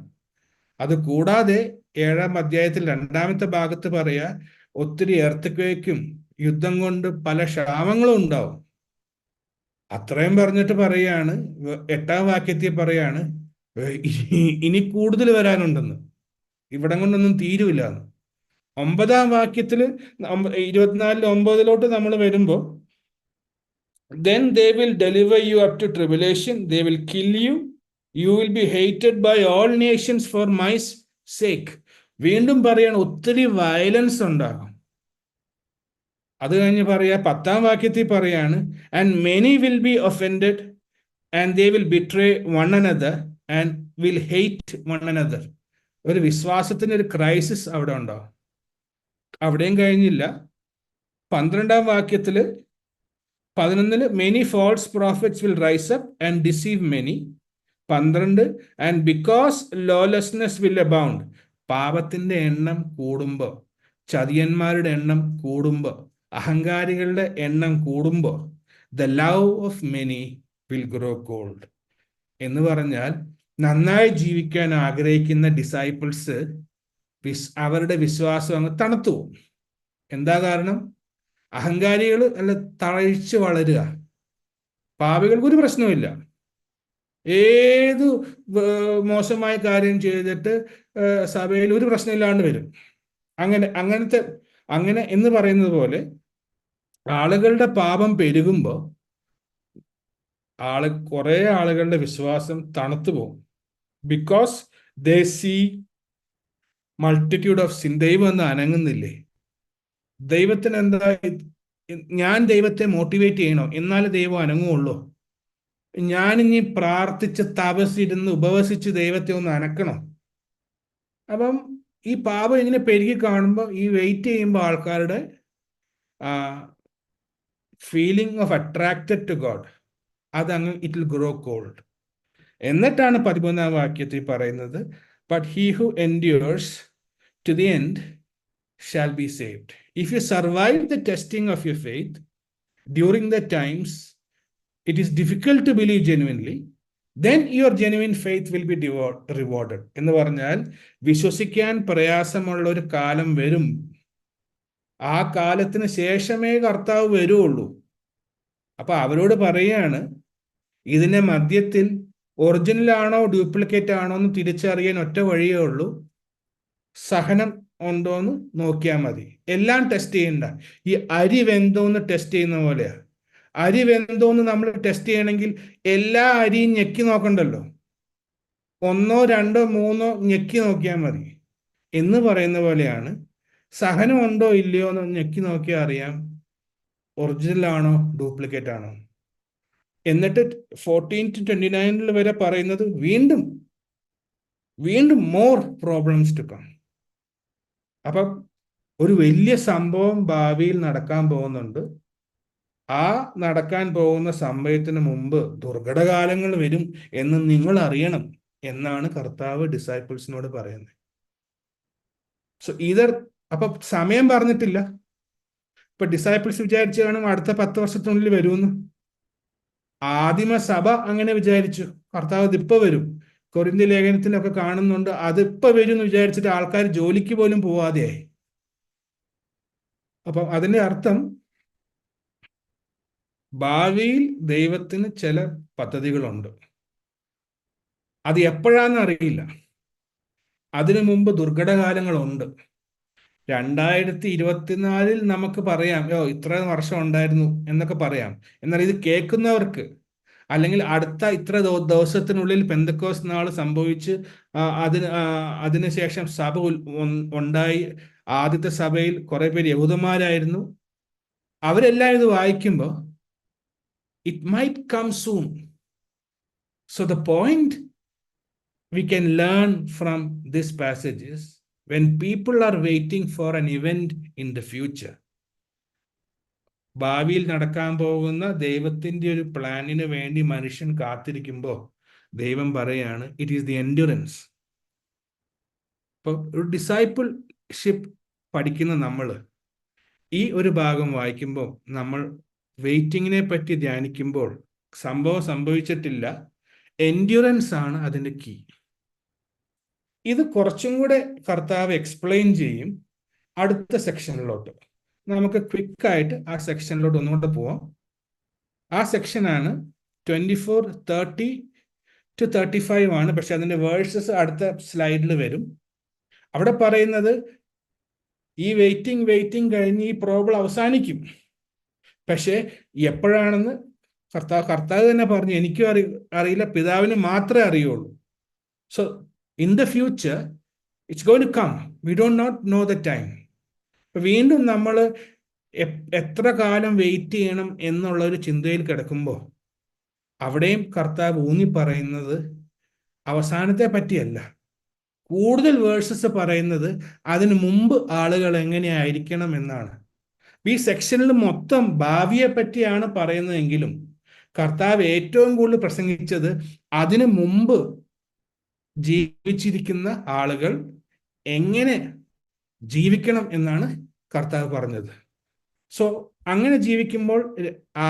[SPEAKER 1] അത് കൂടാതെ 7-ാം അധ്യായത്തിൽ 2-ാമത്തെ ഭാഗത്ത് പറയാ ഒത്തിരി എർത്ത് യുദ്ധം കൊണ്ട് പല ക്ഷാമങ്ങളും ഉണ്ടാവും. അത്രയും പറഞ്ഞിട്ട് പറയാണ് 8-ാം വാക്യത്തിൽ പറയാണ് ഇനി കൂടുതൽ വരാനുണ്ടെന്ന്, ഇവിടം കൊണ്ടൊന്നും തീരുമില്ല എന്ന്. 9-ാം വാക്യത്തിൽ 24:9 നമ്മൾ വരുമ്പോൾ then they will deliver you up to tribulation, they will kill you, you will be hated by all nations for my sake. വീണ്ടും പറയാണ് ഒത്തിരി വയലൻസ് ഉണ്ടാകും. അത് കഴിഞ്ഞ് പറയാ 10-ാം വാക്യത്തിൽ പറയാണ് and many will be offended and they will betray one another and will hate one another. ഒരു വിശ്വാസത്തിന് ഒരു ക്രൈസിസ് അവിടെ ഉണ്ടാവും. അവിടെയും കഴിഞ്ഞില്ല. 12-ാം വാക്യത്തില് 11 many false prophets will rise up and deceive many. 12 and because lawlessness will abound. പാപത്തിന്റെ എണ്ണം കൂടുമ്പോ, ചതിയന്മാരുടെ എണ്ണം കൂടുമ്പോ, അഹങ്കാരികളുടെ എണ്ണം കൂടുമ്പോ the love of many will grow cold. എന്ന് പറഞ്ഞാൽ നന്നായി ജീവിക്കാൻ ആഗ്രഹിക്കുന്ന ഡിസൈപ്പിൾസ് അവരുടെ വിശ്വാസം അങ്ങ് തണുത്തു പോകും. എന്താ കാരണം? അഹങ്കാരികൾ അല്ല തഴച്ചു വളരുക. പാപികൾക്ക് ഒരു പ്രശ്നവുമില്ല. ഏത് മോശമായ കാര്യം ചെയ്തിട്ട് സഭയിൽ ഒരു പ്രശ്നമില്ലാണ്ട് വരും. അങ്ങനെ എന്ന് പറയുന്നത് പോലെ ആളുകളുടെ പാപം പെരുകുമ്പോൾ കുറെ ആളുകളുടെ വിശ്വാസം തണുത്തു പോകും. Because they see multitude of sin. ദൈവം എന്ന് അനങ്ങുന്നില്ലേ? ദൈവത്തിന് എന്താ, ഞാൻ ദൈവത്തെ മോട്ടിവേറ്റ് ചെയ്യണോ എന്നാലേ ദൈവം അനങ്ങുള്ളൂ? ഞാനിനി പ്രാർത്ഥിച്ച് തപസ്സിരുന്ന് ഉപവസിച്ച് ദൈവത്തെ ഒന്ന് അനക്കണം? അപ്പം ഈ പാപം ഇങ്ങനെ പെരുകി കാണുമ്പോൾ, ഈ വെയിറ്റ് ചെയ്യുമ്പോൾ ആൾക്കാരുടെ feeling of attracted to God അതങ്ങ് ഇറ്റ് വിൽ ഗ്രോ കോൾഡ്. എന്നിട്ടാണ് 13-ാം വാക്യത്തിൽ പറയുന്നത്, but he who endures to the end shall be saved. If you survive the testing of your faith during the times it is difficult to believe genuinely, then your genuine faith will be rewarded. എന്ന് പറഞ്ഞാൽ വിശ്വസിക്കാൻ പ്രയാസമുള്ള ഒരു കാലം വരും. ആ കാലത്തിന് ശേഷമേ കർത്താവ് വരുള്ളൂ. അപ്പൊ അവരോട് പറയാണ്, ഇതിന്റെ മധ്യത്തിൽ ഒറിജിനൽ ആണോ ഡ്യൂപ്ലിക്കേറ്റ് ആണോ എന്ന് തിരിച്ചറിയാൻ ഒറ്റ വഴിയേ ഉള്ളൂ. സഹനം ഉണ്ടോന്ന് നോക്കിയാൽ മതി. എല്ലാം ടെസ്റ്റ് ചെയ്യണ്ട. ഈ അരി വെന്തോന്ന് ടെസ്റ്റ് ചെയ്യുന്ന പോലെയാ. അരി വെന്തോന്ന് നമ്മൾ ടെസ്റ്റ് ചെയ്യണമെങ്കിൽ എല്ലാ അരിയും ഞെക്കി നോക്കണ്ടല്ലോ. 1, 2, 3 ഞെക്കി നോക്കിയാൽ മതി. എന്ന് പറയുന്ന പോലെയാണ്, സഹനം ഉണ്ടോ ഇല്ലയോ എന്ന് ഞെക്കി നോക്കിയാൽ അറിയാം ഒറിജിനൽ ആണോ ഡ്യൂപ്ലിക്കേറ്റ് ആണോ. എന്നിട്ട് 14-29 വരെ പറയുന്നത് വീണ്ടും മോർ പ്രോബ്ലംസ് ടു കം. അപ്പം ഒരു വലിയ സംഭവം ഭാവിയിൽ നടക്കാൻ പോകുന്നുണ്ട്. ആ നടക്കാൻ പോകുന്ന സംഭവത്തിന് മുമ്പ് ദുർഘടകാലങ്ങൾ വരും എന്ന് നിങ്ങൾ അറിയണം എന്നാണ് കർത്താവ് ഡിസൈപ്പിൾസിനോട് പറയുന്നത്. സോ അപ്പൊ സമയം പറഞ്ഞിട്ടില്ല. ഇപ്പൊ ഡിസൈപ്പിൾസ് വിചാരിച്ചു കാണും അടുത്ത 10 വർഷത്തിനുള്ളിൽ വരുമെന്ന്. ആദിമ സഭ അങ്ങനെ വിചാരിച്ചു, കർത്താവ് ഇതിപ്പോ വരും. കൊരിന്ത്യ ലേഖനത്തിലൊക്കെ കാണുന്നുണ്ട്, അതിപ്പോ വരും എന്ന് വിചാരിച്ചിട്ട് ആൾക്കാർ ജോലിക്ക് പോലും പോവാതെയായി. അപ്പം അതിന്റെ അർത്ഥം, ഭാവിയിൽ ദൈവത്തിന് ചില പദ്ധതികളുണ്ട്. അത് എപ്പോഴാന്ന് അറിയില്ല. അതിനു മുമ്പ് ദുർഘടകാലങ്ങളുണ്ട്. 2024 നമുക്ക് പറയാം, ഇത്ര വർഷം ഉണ്ടായിരുന്നു എന്നൊക്കെ പറയാം. എന്നാൽ ഇത് കേൾക്കുന്നവർക്ക്, അല്ലെങ്കിൽ അടുത്ത ഇത്ര ദിവസത്തിനുള്ളിൽ പെന്തക്കോസ്ത് നാൾ സംഭവിച്ച് അതിനുശേഷം സഭ ഉണ്ടായി, ആദ്യത്തെ സഭയിൽ കുറെ പേര് യഹൂദന്മാരായിരുന്നു, അവരെല്ലാം ഇത് വായിക്കുമ്പോൾ it might come soon. So the point we can learn from this passage is, when people are waiting for an event in the future, ഭാവിയിൽ നടക്കാൻ പോകുന്ന ദൈവത്തിന്റെ ഒരു പ്ലാനിന് വേണ്ടി മനുഷ്യൻ കാത്തിരിക്കുമ്പോൾ ദൈവം പറയാണ്, ഇറ്റ് ഈസ് ദി എൻഡ്യൂറൻസ്. ഇപ്പൊ ഒരു ഡിസൈപ്പിൾഷിപ്പ് പഠിക്കുന്ന നമ്മൾ ഈ ഒരു ഭാഗം വായിക്കുമ്പോൾ, നമ്മൾ വെയിറ്റിങ്ങിനെ പറ്റി ധ്യാനിക്കുമ്പോൾ, സംഭവം സംഭവിച്ചിട്ടില്ല, എൻഡ്യൂറൻസ് ആണ് അതിന്റെ കീ. ഇത് കുറച്ചും കൂടെ കർത്താവ് എക്സ്പ്ലെയിൻ ചെയ്യും അടുത്ത സെക്ഷനിലോട്ട്. നമുക്ക് ക്വിക്കായിട്ട് ആ സെക്ഷനിലോട്ട് ഒന്നുകൂടെ പോവാം. ആ സെക്ഷനാണ് 24:30-35 ആണ്. പക്ഷെ അതിന്റെ വേഴ്സസ് അടുത്ത സ്ലൈഡിൽ വരും. അവിടെ പറയുന്നത്, ഈ വെയിറ്റിംഗ് കഴിഞ്ഞ് ഈ പ്രോബ്ലം അവസാനിക്കും. പക്ഷെ എപ്പോഴാണെന്ന് കർത്താവ് തന്നെ പറഞ്ഞു, എനിക്കും അറിയില്ല, പിതാവിന് മാത്രമേ അറിയുള്ളൂ. So in the future it's going to come, we don't not know the time. വീണ്ടും നമ്മൾ എത്ര കാലം വെയിറ്റ് ചെയ്യണം എന്നുള്ള ഒരു ചിന്തയിൽ കിടക്കുമ്പോൾ, അവിടെയും കർത്താവ് ഊന്നി പറയുന്നത് അവസാനത്തെ പറ്റിയല്ല. കൂടുതൽ വേഴ്സസ് പറയുന്നത് അതിനു മുമ്പ് ആളുകൾ എങ്ങനെയായിരിക്കണം എന്നാണ്. ഈ സെക്ഷനിൽ മൊത്തം ഭാവിയെ പറ്റിയാണ് പറയുന്നതെങ്കിലും കർത്താവ് ഏറ്റവും കൂടുതൽ പ്രസംഗിച്ചത് അതിനു മുമ്പ് ജീവിച്ചിരിക്കുന്ന ആളുകൾ എങ്ങനെ ജീവിക്കണം എന്നാണ് കർത്താവ് പറഞ്ഞത്. സോ അങ്ങനെ ജീവിക്കുമ്പോൾ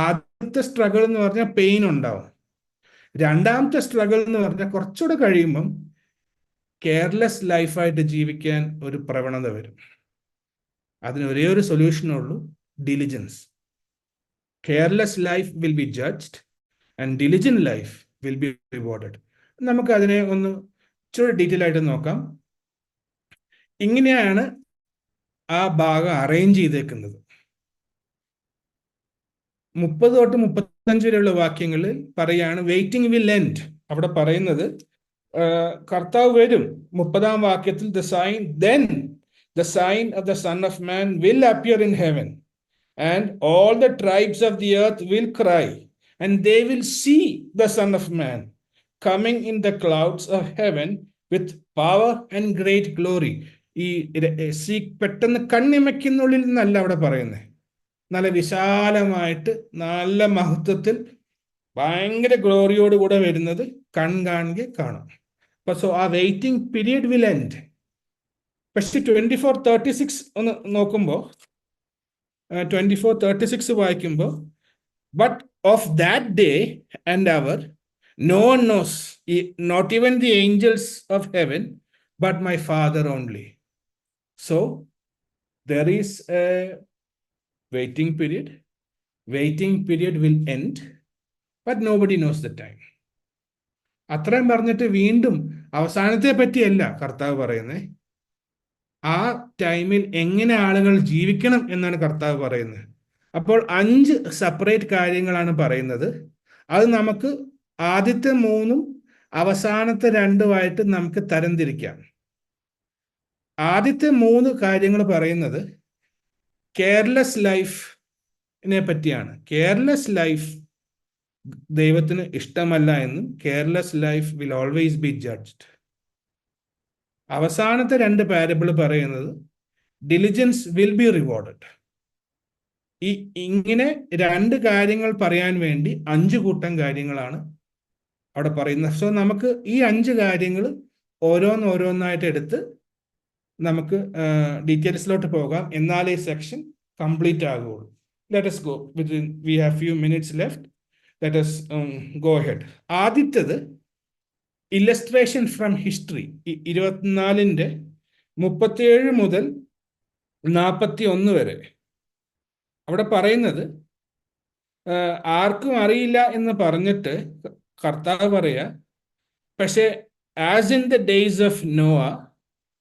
[SPEAKER 1] ആദ്യത്തെ സ്ട്രഗിൾ എന്ന് പറഞ്ഞാൽ പെയിൻ ഉണ്ടാവും. രണ്ടാമത്തെ സ്ട്രഗിൾ എന്ന് പറഞ്ഞാൽ കുറച്ചുകൂടെ കഴിയുമ്പം കെയർലെസ് ലൈഫായിട്ട് ജീവിക്കാൻ ഒരു പ്രവണത വരും. അതിന് ഒരേ ഒരു സൊല്യൂഷനുള്ളൂ, diligence. Careless life will be judged and diligent life will be rewarded. നമുക്ക് അതിനെ ഒന്ന് ഇച്ചിരി ഡീറ്റെയിൽ ആയിട്ട് നോക്കാം. ഇങ്ങനെയാണ് ആ ഭാഗം അറേഞ്ച് ചെയ്തേക്കുന്നത്. 30 തൊട്ട് 35 വരെയുള്ള വാക്യങ്ങളിൽ പറയാണ് വെയിറ്റിംഗ് വിൽ എൻഡ്. അവിടെ പറയുന്നത് കർത്താവ് വരും. 30-ാം വാക്യത്തിൽ the sign of the Son of Man will appear in heaven, and all the tribes of the earth will cry, and they will see the Son of Man coming in the clouds of heaven with power and great glory. ഈ പെട്ടെന്ന് കണ്ണിമയ്ക്കുന്നുള്ളിൽ നിന്നല്ല അവിടെ പറയുന്നത്. നല്ല വിശാലമായിട്ട് നല്ല മഹത്വത്തിൽ ഭയങ്കര ഗ്ലോറിയോട് കൂടെ വരുന്നത് കാണുക കാണും. അപ്പൊ സോ ആ വെയിറ്റിംഗ് പീരിയഡ് വിൽ എൻഡ്. പക്ഷെ 24:36 ഒന്ന് നോക്കുമ്പോൾ 24:36 വായിക്കുമ്പോൾ but of that day and hour no one knows, not even the angels of heaven but my father only. So there is a waiting period will end, but nobody knows the time. അത്രയും പറഞ്ഞിട്ട് വീണ്ടും അവസാനത്തെ പറ്റിയല്ല കർത്താവ് പറയുന്നത്. ആ ടൈമിൽ എങ്ങനെ ആളുകൾ ജീവിക്കണം എന്നാണ് കർത്താവ് പറയുന്നത്. അപ്പോൾ 5 സെപ്പറേറ്റ് കാര്യങ്ങളാണ് പറയുന്നത്. അത് നമുക്ക് ആദ്യത്തെ 3-ഉം അവസാനത്തെ 2-ഉമായിട്ട് നമുക്ക് തരംതിരിക്കാം. ആദ്യത്തെ 3 കാര്യങ്ങൾ പറയുന്നത് കെയർലെസ് ലൈഫിനെ പറ്റിയാണ്. കെയർലെസ് ലൈഫ് ദൈവത്തിന് ഇഷ്ടമല്ല എന്നും careless life will always B judged. അവസാനത്തെ 2 പാരബിൾ പറയുന്നത് ഡിലിജൻസ് വിൽ ബി റിവാർഡഡ്. ഇങ്ങനെ 2 കാര്യങ്ങൾ പറയാൻ വേണ്ടി 5 കൂട്ടം കാര്യങ്ങളാണ് അവിടെ പറയുന്നത്. സോ നമുക്ക് ഈ 5 കാര്യങ്ങൾ ഓരോന്നായിട്ട് എടുത്ത് നമുക്ക് ഡീറ്റെയിൽസിലോട്ട് പോകാം. എന്നാലേ സെക്ഷൻ കംപ്ലീറ്റ് ആകുള്ളൂ. Let us go. We have few minutes left. Let us go ahead. ആദ്യത്തേത് ഇല്ലസ്ട്രേഷൻ ഫ്രം ഹിസ്റ്ററി. 24-ന്റെ 37 മുതൽ 41 വരെ അവിടെ പറയുന്നത് ആർക്കും അറിയില്ല എന്ന് പറഞ്ഞിട്ട് കർത്താവ് പറയാ, പക്ഷെ as in the days of Noah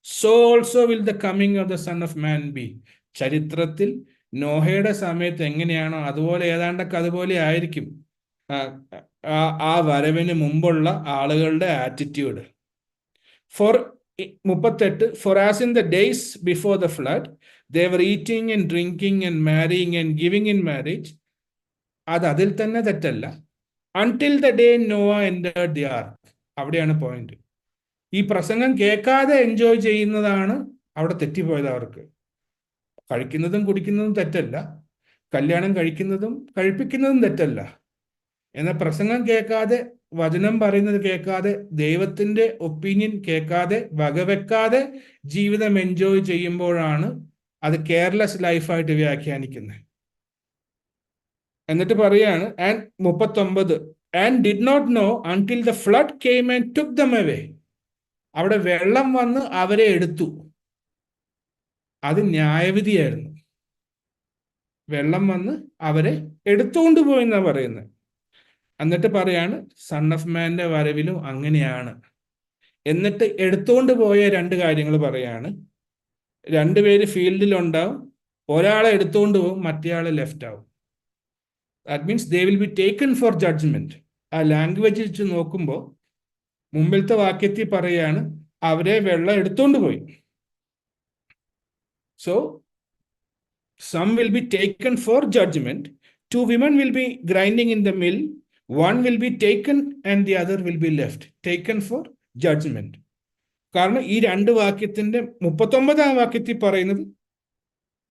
[SPEAKER 1] so also will the coming of the Son of Man be. ചരിത്രത്തിൽ നോഹയുടെ സമയത്ത് എങ്ങനെയാണോ അതുപോലെ ഏതാണ്ടൊക്കെ അതുപോലെ ആയിരിക്കും ആ വരവിന് മുമ്പുള്ള ആളുകളുടെ attitude. 38 For as in the days before the flood they were eating and drinking and marrying and giving in marriage. അതിൽ തന്നെ തെറ്റല്ല. Until the day Noah entered the ark. അവിടെയാണ് പോയിന്റ്. ഈ പ്രസംഗം കേൾക്കാതെ എൻജോയ് ചെയ്യുന്നതാണ് അവിടെ തെറ്റിപ്പോയത്. അവർക്ക് കഴിക്കുന്നതും കുടിക്കുന്നതും തെറ്റല്ല, കല്യാണം കഴിപ്പിക്കുന്നതും തെറ്റല്ല. എന്നാൽ പ്രസംഗം കേൾക്കാതെ, വചനം പറയുന്നത് കേൾക്കാതെ, ദൈവത്തിന്റെ ഒപ്പീനിയൻ കേൾക്കാതെ, വകവെക്കാതെ ജീവിതം എൻജോയ് ചെയ്യുമ്പോഴാണ് അത് കെയർലെസ് ലൈഫായിട്ട് വ്യാഖ്യാനിക്കുന്നത്. എന്നിട്ട് പറയാണ് 39 and did not know until the flood came and took them away. അവിടെ വെള്ളം വന്ന് അവരെ എടുത്തു. അത് ന്യായവിധിയായിരുന്നു. വെള്ളം വന്ന് അവരെ എടുത്തുകൊണ്ട് പോയി എന്നാ പറയുന്നത്. എന്നിട്ട് പറയാണ് സൺ ഓഫ് മാന്റെ വരവിലും അങ്ങനെയാണ്. എന്നിട്ട് എടുത്തുകൊണ്ട് പോയ 2 കാര്യങ്ങൾ പറയാണ്. 2 പേര് ഫീൽഡിലുണ്ടാവും, ഒരാളെ എടുത്തുകൊണ്ട് പോകും, മറ്റേയാളെ ലെഫ്റ്റ് ആവും. That means they will be taken for judgment. ആ ലാംഗ്വേജ് വെച്ച് നോക്കുമ്പോൾ മുമ്പിലത്തെ വാക്യത്തിൽ പറയാണ് അവരെ വെള്ളം എടുത്തോണ്ട് പോയി. So some will be taken for judgment. 2 women will be grinding in the mill. One will be taken and the other will be left. Taken for judgment. കാരണം ഈ 2 വാക്യത്തിന്റെ 39-ാം വാക്യത്തിൽ പറയുന്നത്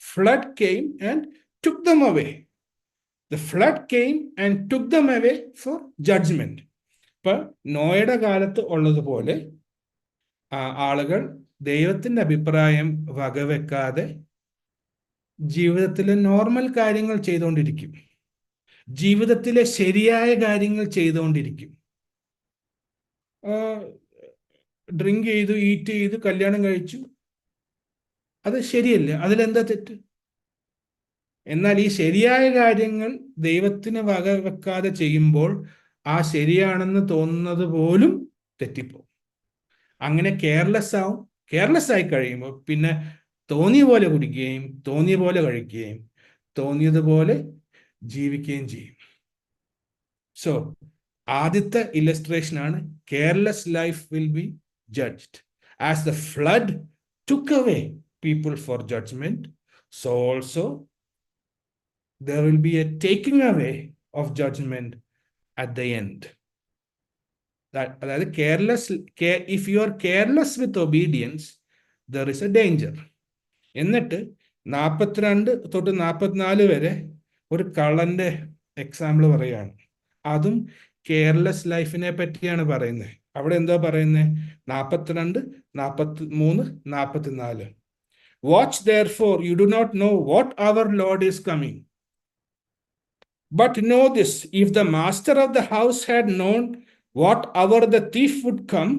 [SPEAKER 1] flood came and took them away. The flood came and took them away for judgment. ഇപ്പൊ നോയുടെ കാലത്ത് ഉള്ളതുപോലെ ആളുകൾ ദൈവത്തിന്റെ അഭിപ്രായം വകവെക്കാതെ ജീവിതത്തിലെ നോർമൽ കാര്യങ്ങൾ ചെയ്തുകൊണ്ടിരിക്കും, ജീവിതത്തിലെ ശരിയായ കാര്യങ്ങൾ ചെയ്തുകൊണ്ടിരിക്കും. ഡ്രിങ്ക് ചെയ്തു, ഈറ്റ് ചെയ്തു, കല്യാണം കഴിച്ചു. അത് ശരിയല്ലേ? അതിലെന്താ തെറ്റ്? എന്നാൽ ഈ ശരിയായ കാര്യങ്ങൾ ദൈവത്തിന് വകവെക്കാതെ ചെയ്യുമ്പോൾ ആ ശരിയാണെന്ന് തോന്നുന്നത് പോലും തെറ്റിപ്പോകും. അങ്ങനെ കെയർലെസ് ആവും. കെയർലെസ് ആയി കഴിയുമ്പോൾ പിന്നെ തോന്നിയ പോലെ കുടിക്കുകയും തോന്നിയ പോലെ കഴിക്കുകയും തോന്നിയതുപോലെ ജീവിക്കുകയും ചെയ്യും. സോ ആദ്യത്തെ ഇല്ലസ്ട്രേഷൻ ആണ് careless life will be judged. As the flood took away people for judgment, so also there will be a taking away of judgment at the end. അതായത് if you are careless with obedience, there is a danger. എന്നിട്ട് 42 തൊട്ട് 44 വരെ ഒരു കള്ളന്റെ example പറയുകയാണ്. അതും careless ലൈഫിനെ പറ്റിയാണ് പറയുന്നത്. അവിടെ എന്താ പറയുന്നത്? 42, 43, 44. Watch therefore, you do not know what our Lord is coming. But know this, if the master of the house had known what hour the thief would come,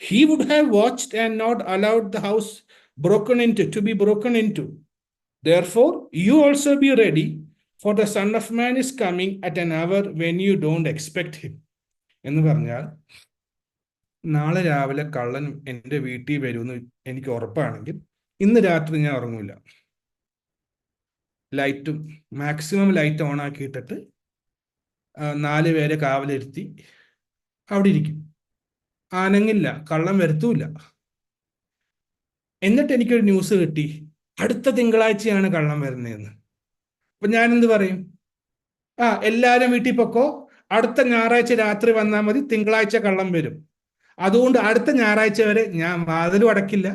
[SPEAKER 1] he would have watched and not allowed the house to be broken into. Therefore, you also be ready, for the Son of Man is coming at an hour when you don't expect him. എന്ന് പറഞ്ഞാൽ, നാളെ രാവിലെ കള്ളൻ എൻ്റെ വീട്ടിൽ വരുമെന്ന് എനിക്ക് ഉറപ്പാണെങ്കിൽ ഇന്ന് രാത്രി ഞാൻ ഉറങ്ങൂല. ലൈറ്റും മാക്സിമം ലൈറ്റ് ഓൺ ആക്കിയിട്ടിട്ട് 4 പേരെ കാവലിരുത്തി അവിടെ ഇരിക്കും. ആനങ്ങില്ല, കള്ളം വരുത്തൂല. എന്നിട്ട് എനിക്കൊരു ന്യൂസ് കിട്ടി, അടുത്ത തിങ്കളാഴ്ചയാണ് കള്ളം വരുന്നതെന്ന്. അപ്പൊ ഞാൻ എന്ത് പറയും? എല്ലാവരും വീട്ടിൽ പൊക്കോ, അടുത്ത ഞായറാഴ്ച രാത്രി വന്നാൽ മതി, തിങ്കളാഴ്ച കള്ളം വരും. അതുകൊണ്ട് അടുത്ത ഞായറാഴ്ച വരെ ഞാൻ വാതിലും അടക്കില്ല,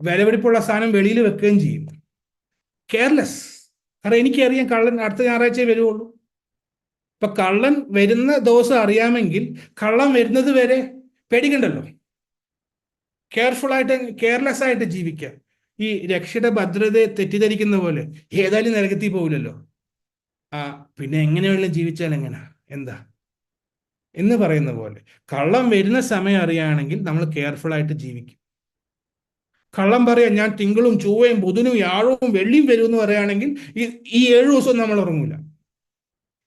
[SPEAKER 1] വിലപിടിപ്പുള്ള സാധനം വെളിയിൽ വെക്കുകയും ചെയ്യും. കെയർലെസ്. കാരണം എനിക്കറിയാം കള്ളൻ അടുത്ത ഞായറാഴ്ച വരുവുള്ളൂ. ഇപ്പൊ കള്ളൻ വരുന്ന ദിവസം അറിയാമെങ്കിൽ കള്ളൻ വരുന്നത് വരെ പേടിക്കണ്ടല്ലോ. കെയർലെസ് ആയിട്ട് ജീവിക്കാം. ഈ രക്ഷയുടെ ഭദ്രതയെ തെറ്റിദ്ധരിക്കുന്ന പോലെ ഏതായാലും നരകത്തിൽ പോകില്ലല്ലോ, പിന്നെ എങ്ങനെ വേണമെങ്കിലും ജീവിച്ചാൽ എങ്ങനെ, എന്താ എന്ന് പറയുന്ന പോലെ കള്ളം വരുന്ന സമയം അറിയുകയാണെങ്കിൽ നമ്മൾ കെയർഫുൾ ആയിട്ട് ജീവിക്കും. കള്ളം പറയാം, ഞാൻ തിങ്കളും ചൊവ്വയും ബുധനും വ്യാഴവും വെള്ളിയും വരും എന്ന് പറയുകയാണെങ്കിൽ ഈ 7 ദിവസവും നമ്മൾ ഉറങ്ങൂല.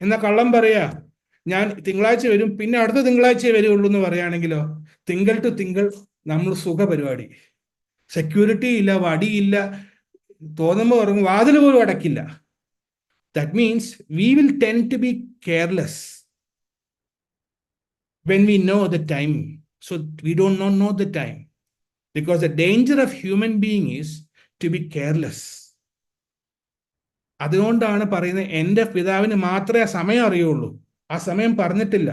[SPEAKER 1] എന്നാൽ കള്ളം പറയാ, ഞാൻ തിങ്കളാഴ്ച വരും, പിന്നെ അടുത്ത തിങ്കളാഴ്ചയെ വരുള്ളൂ എന്ന് പറയുകയാണെങ്കിലോ, തിങ്കൾ ടു തിങ്കൾ നമ്മൾ സുഖ പരിപാടി. സെക്യൂരിറ്റി ഇല്ല, വടിയില്ല, തോന്നുമ്പോൾ ഉറങ്ങും, വാതിൽ പോലും അടക്കില്ല. That means we will tend to be careless when we know the time. So we don't know the time, because the danger of human being is to be careless. അതുകൊണ്ടാണ് പറയുന്നത്, എൻ്റെ പിതാവിന് മാത്രമേ ആ സമയം അറിയുള്ളൂ, ആ സമയം പറഞ്ഞിട്ടില്ല.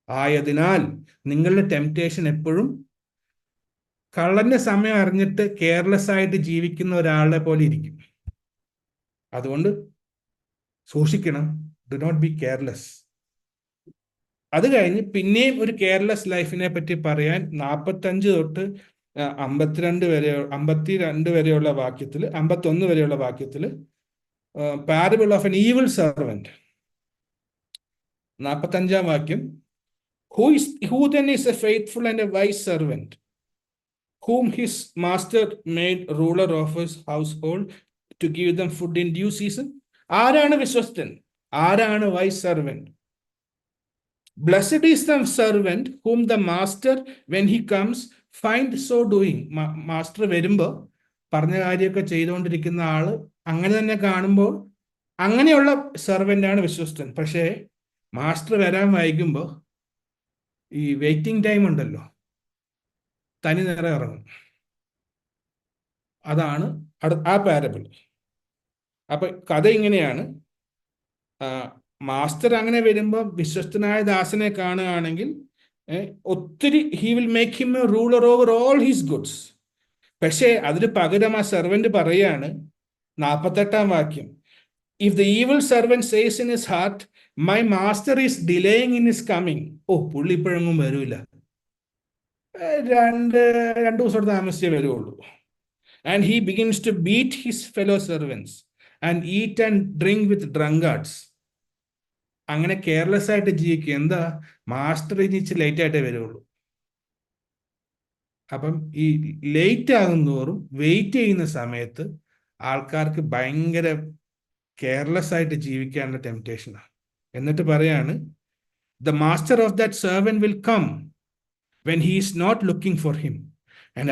[SPEAKER 1] ആയതിനാൽ നിങ്ങളുടെ ടെംപ്റ്റേഷൻ എപ്പോഴും കള്ളന്റെ സമയം അറിഞ്ഞിട്ട് കെയർലെസ് ആയിട്ട് ജീവിക്കുന്ന ഒരാളെ പോലെ ഇരിക്കും. അതുകൊണ്ട് സൂക്ഷിക്കണം, ഡു നോട്ട് ബി കെയർലെസ്. അത് കഴിഞ്ഞ് പിന്നെയും ഒരു കെയർലെസ് ലൈഫിനെ പറ്റി പറയാൻ 45 തൊട്ട് 52 വരെയുള്ള വാക്യത്തിൽ, 51 വരെയുള്ള വാക്യത്തിൽ parable of N evil servant. 45-ാം വാക്യം, who then is a faithful and a wise servant, whom his master made ruler of his household to give them food in due season. ആരാണ് വിശ്വസ്തൻ? ആരാണ് wise servant? Blessed is the servant whom the master when he comes find so doing. Master വരുമ്പോൾ പറഞ്ഞ കാര്യമൊക്കെ ചെയ്തുകൊണ്ടിരിക്കുന്ന ആള് അങ്ങനെ തന്നെ കാണുമ്പോൾ അങ്ങനെയുള്ള സെർവൻ്റ് ആണ് വിശ്വസ്തൻ. പക്ഷേ മാസ്റ്റർ വരാൻ വൈകുമ്പോൾ ഈ വെയിറ്റിംഗ് ടൈം ഉണ്ടല്ലോ, തനി നേരെ ഇറങ്ങും. അതാണ് ആ പാരബിൾ. അപ്പൊ കഥ ഇങ്ങനെയാണ്. മാസ്റ്റർ അങ്ങനെ വരുമ്പോൾ വിശ്വസ്തനായ ദാസനെ കാണുകയാണെങ്കിൽ ഒത്തിരി he will make him a ruler over all his goods. പക്ഷേ അതിന് പകരം ആ സെർവന്റ് പറയാണ്, 48-ാം വാക്യം, if the evil servant says in his heart, my master is delaying in his coming. പുള്ളി ഇപ്പോഴെങ്ങും വരൂല, 2 ദിവസം താമസിച്ചേ വരുള്ളൂ. And he begins to beat his fellow servants and eat and drink with drunkards. അങ്ങനെ കെയർലെസ് ആയിട്ട് ജീവിക്കുക. എന്താ, മാസ്റ്റർ ഇനിച്ച് ലേറ്റ് ആയിട്ടേ വരുള്ളൂ. അപ്പം ഈ ലേറ്റ് ആകുന്തോറും വെയിറ്റ് ചെയ്യുന്ന സമയത്ത് ആൾക്കാർക്ക് ഭയങ്കര കെയർലെസ് ആയിട്ട് ജീവിക്കാനുള്ള ടെംപ്റ്റേഷനാണ്. എന്നിട്ട് പറയാണ്, the master of that servant will come when he is not looking for him, and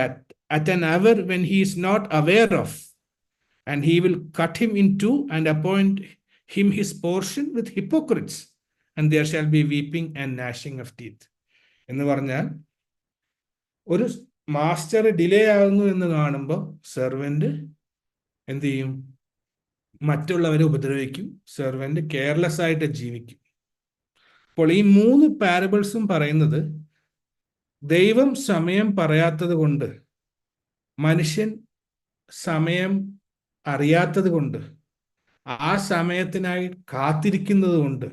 [SPEAKER 1] at an hour when he is not aware of, and he will cut him in two and appoint him his portion with hypocrites, and there shall be weeping and gnashing of teeth. എന്ന് പറഞ്ഞാൽ, ഒരു master delay ആകുന്നു എന്ന് കാണുമ്പോൾ servant എന്ത് ചെയ്യും? മറ്റുള്ളവരെ ഉപദ്രവിക്കും. Servant careless ആയിട്ട് ജീവിക്കും. അപ്പോൾ ഈ 3 പാരബിൾസും പറയുന്നത്, ദൈവം സമയം പറയാത്തത് കൊണ്ട്, മനുഷ്യൻ സമയം അറിയാത്തത് കൊണ്ട്, ആ സമയത്തിനായി കാത്തിരിക്കുന്നത് കൊണ്ട്,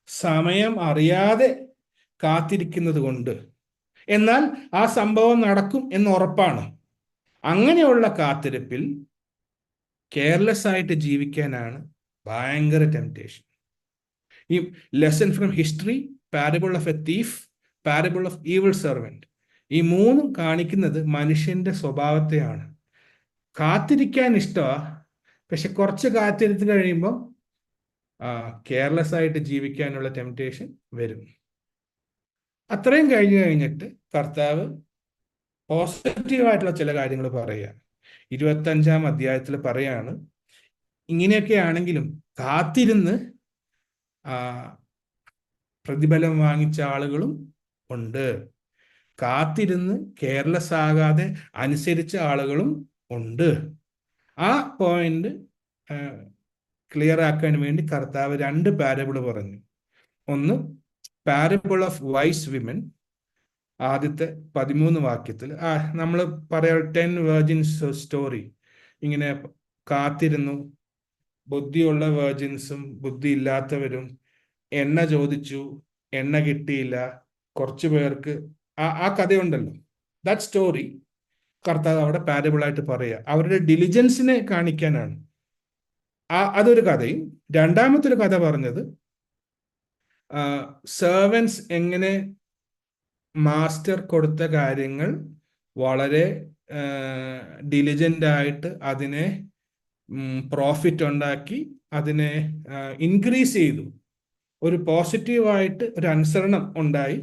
[SPEAKER 1] സമയം അറിയാതെ കാത്തിരിക്കുന്നത് കൊണ്ട്, എന്നാൽ ആ സംഭവം നടക്കും എന്ന് ഉറപ്പാണ്. അങ്ങനെയുള്ള കാത്തിരിപ്പിൽ കെയർലെസ് ആയിട്ട് ജീവിക്കാനാണ് ഭയങ്കര ടെംപ്റ്റേഷൻ. ഈ lesson from history, parable of A thief, parable of evil servant, ഈ 3 കാണിക്കുന്നത് മനുഷ്യന്റെ സ്വഭാവത്തെയാണ്. കാത്തിരിക്കാൻ ഇഷ്ടമാണ്, പക്ഷെ കുറച്ച് കാത്തിരുത്ത് കഴിയുമ്പോൾ കെയർലെസ് ആയിട്ട് ജീവിക്കാനുള്ള ടെംപ്റ്റേഷൻ വരും. അത്രയും കഴിഞ്ഞിട്ട് കർത്താവ് പോസിറ്റീവായിട്ടുള്ള ചില കാര്യങ്ങൾ പറയുക. 25-ാം അധ്യായത്തിൽ പറയാണ്, ഇങ്ങനെയൊക്കെ ആണെങ്കിലും കാത്തിരുന്ന് പ്രതിഫലം വാങ്ങിച്ച ആളുകളും ഉണ്ട്, കാത്തിരുന്ന് കെയർലെസ് ആകാതെ അനുസരിച്ച ആളുകളും ഉണ്ട്. ആ പോയിന്റ് ക്ലിയർ ആക്കാൻ വേണ്ടി കർത്താവ് 2 പാരബിൾ പറഞ്ഞു. ഒന്ന് പാരബിൾ ഓഫ് വൈസ് വിമൻ, ആദ്യത്തെ 13 വാക്യത്തിൽ നമ്മൾ പറയാ 10 വെർജിൻസ് സ്റ്റോറി. ഇങ്ങനെ കാത്തിരുന്നു, ബുദ്ധിയുള്ള വെർജിൻസും ബുദ്ധി ഇല്ലാത്തവരും എണ്ണ ചോദിച്ചു, എണ്ണ കിട്ടിയില്ല, കുറച്ചു പേർക്ക് ആ കഥയുണ്ടല്ലോ, ദാറ്റ് സ്റ്റോറി കർത്താവ് അവിടെ പാരബിളായിട്ട് പറയുക. അവരുടെ ഡിലിജൻസിനെ കാണിക്കാനാണ്. അതൊരു കഥയും. രണ്ടാമത്തെ ഒരു കഥ പറഞ്ഞത് സെർവൻസ് എങ്ങനെ മാസ്റ്റർ കൊടുത്ത കാര്യങ്ങൾ വളരെ ഡിലിജൻ്റ് ആയിട്ട് അതിനെ പ്രോഫിറ്റ് ഉണ്ടാക്കി അതിനെ ഇൻക്രീസ് ചെയ്തു. ഒരു പോസിറ്റീവായിട്ട് ഒരു അനുസരണം ഉണ്ടായി.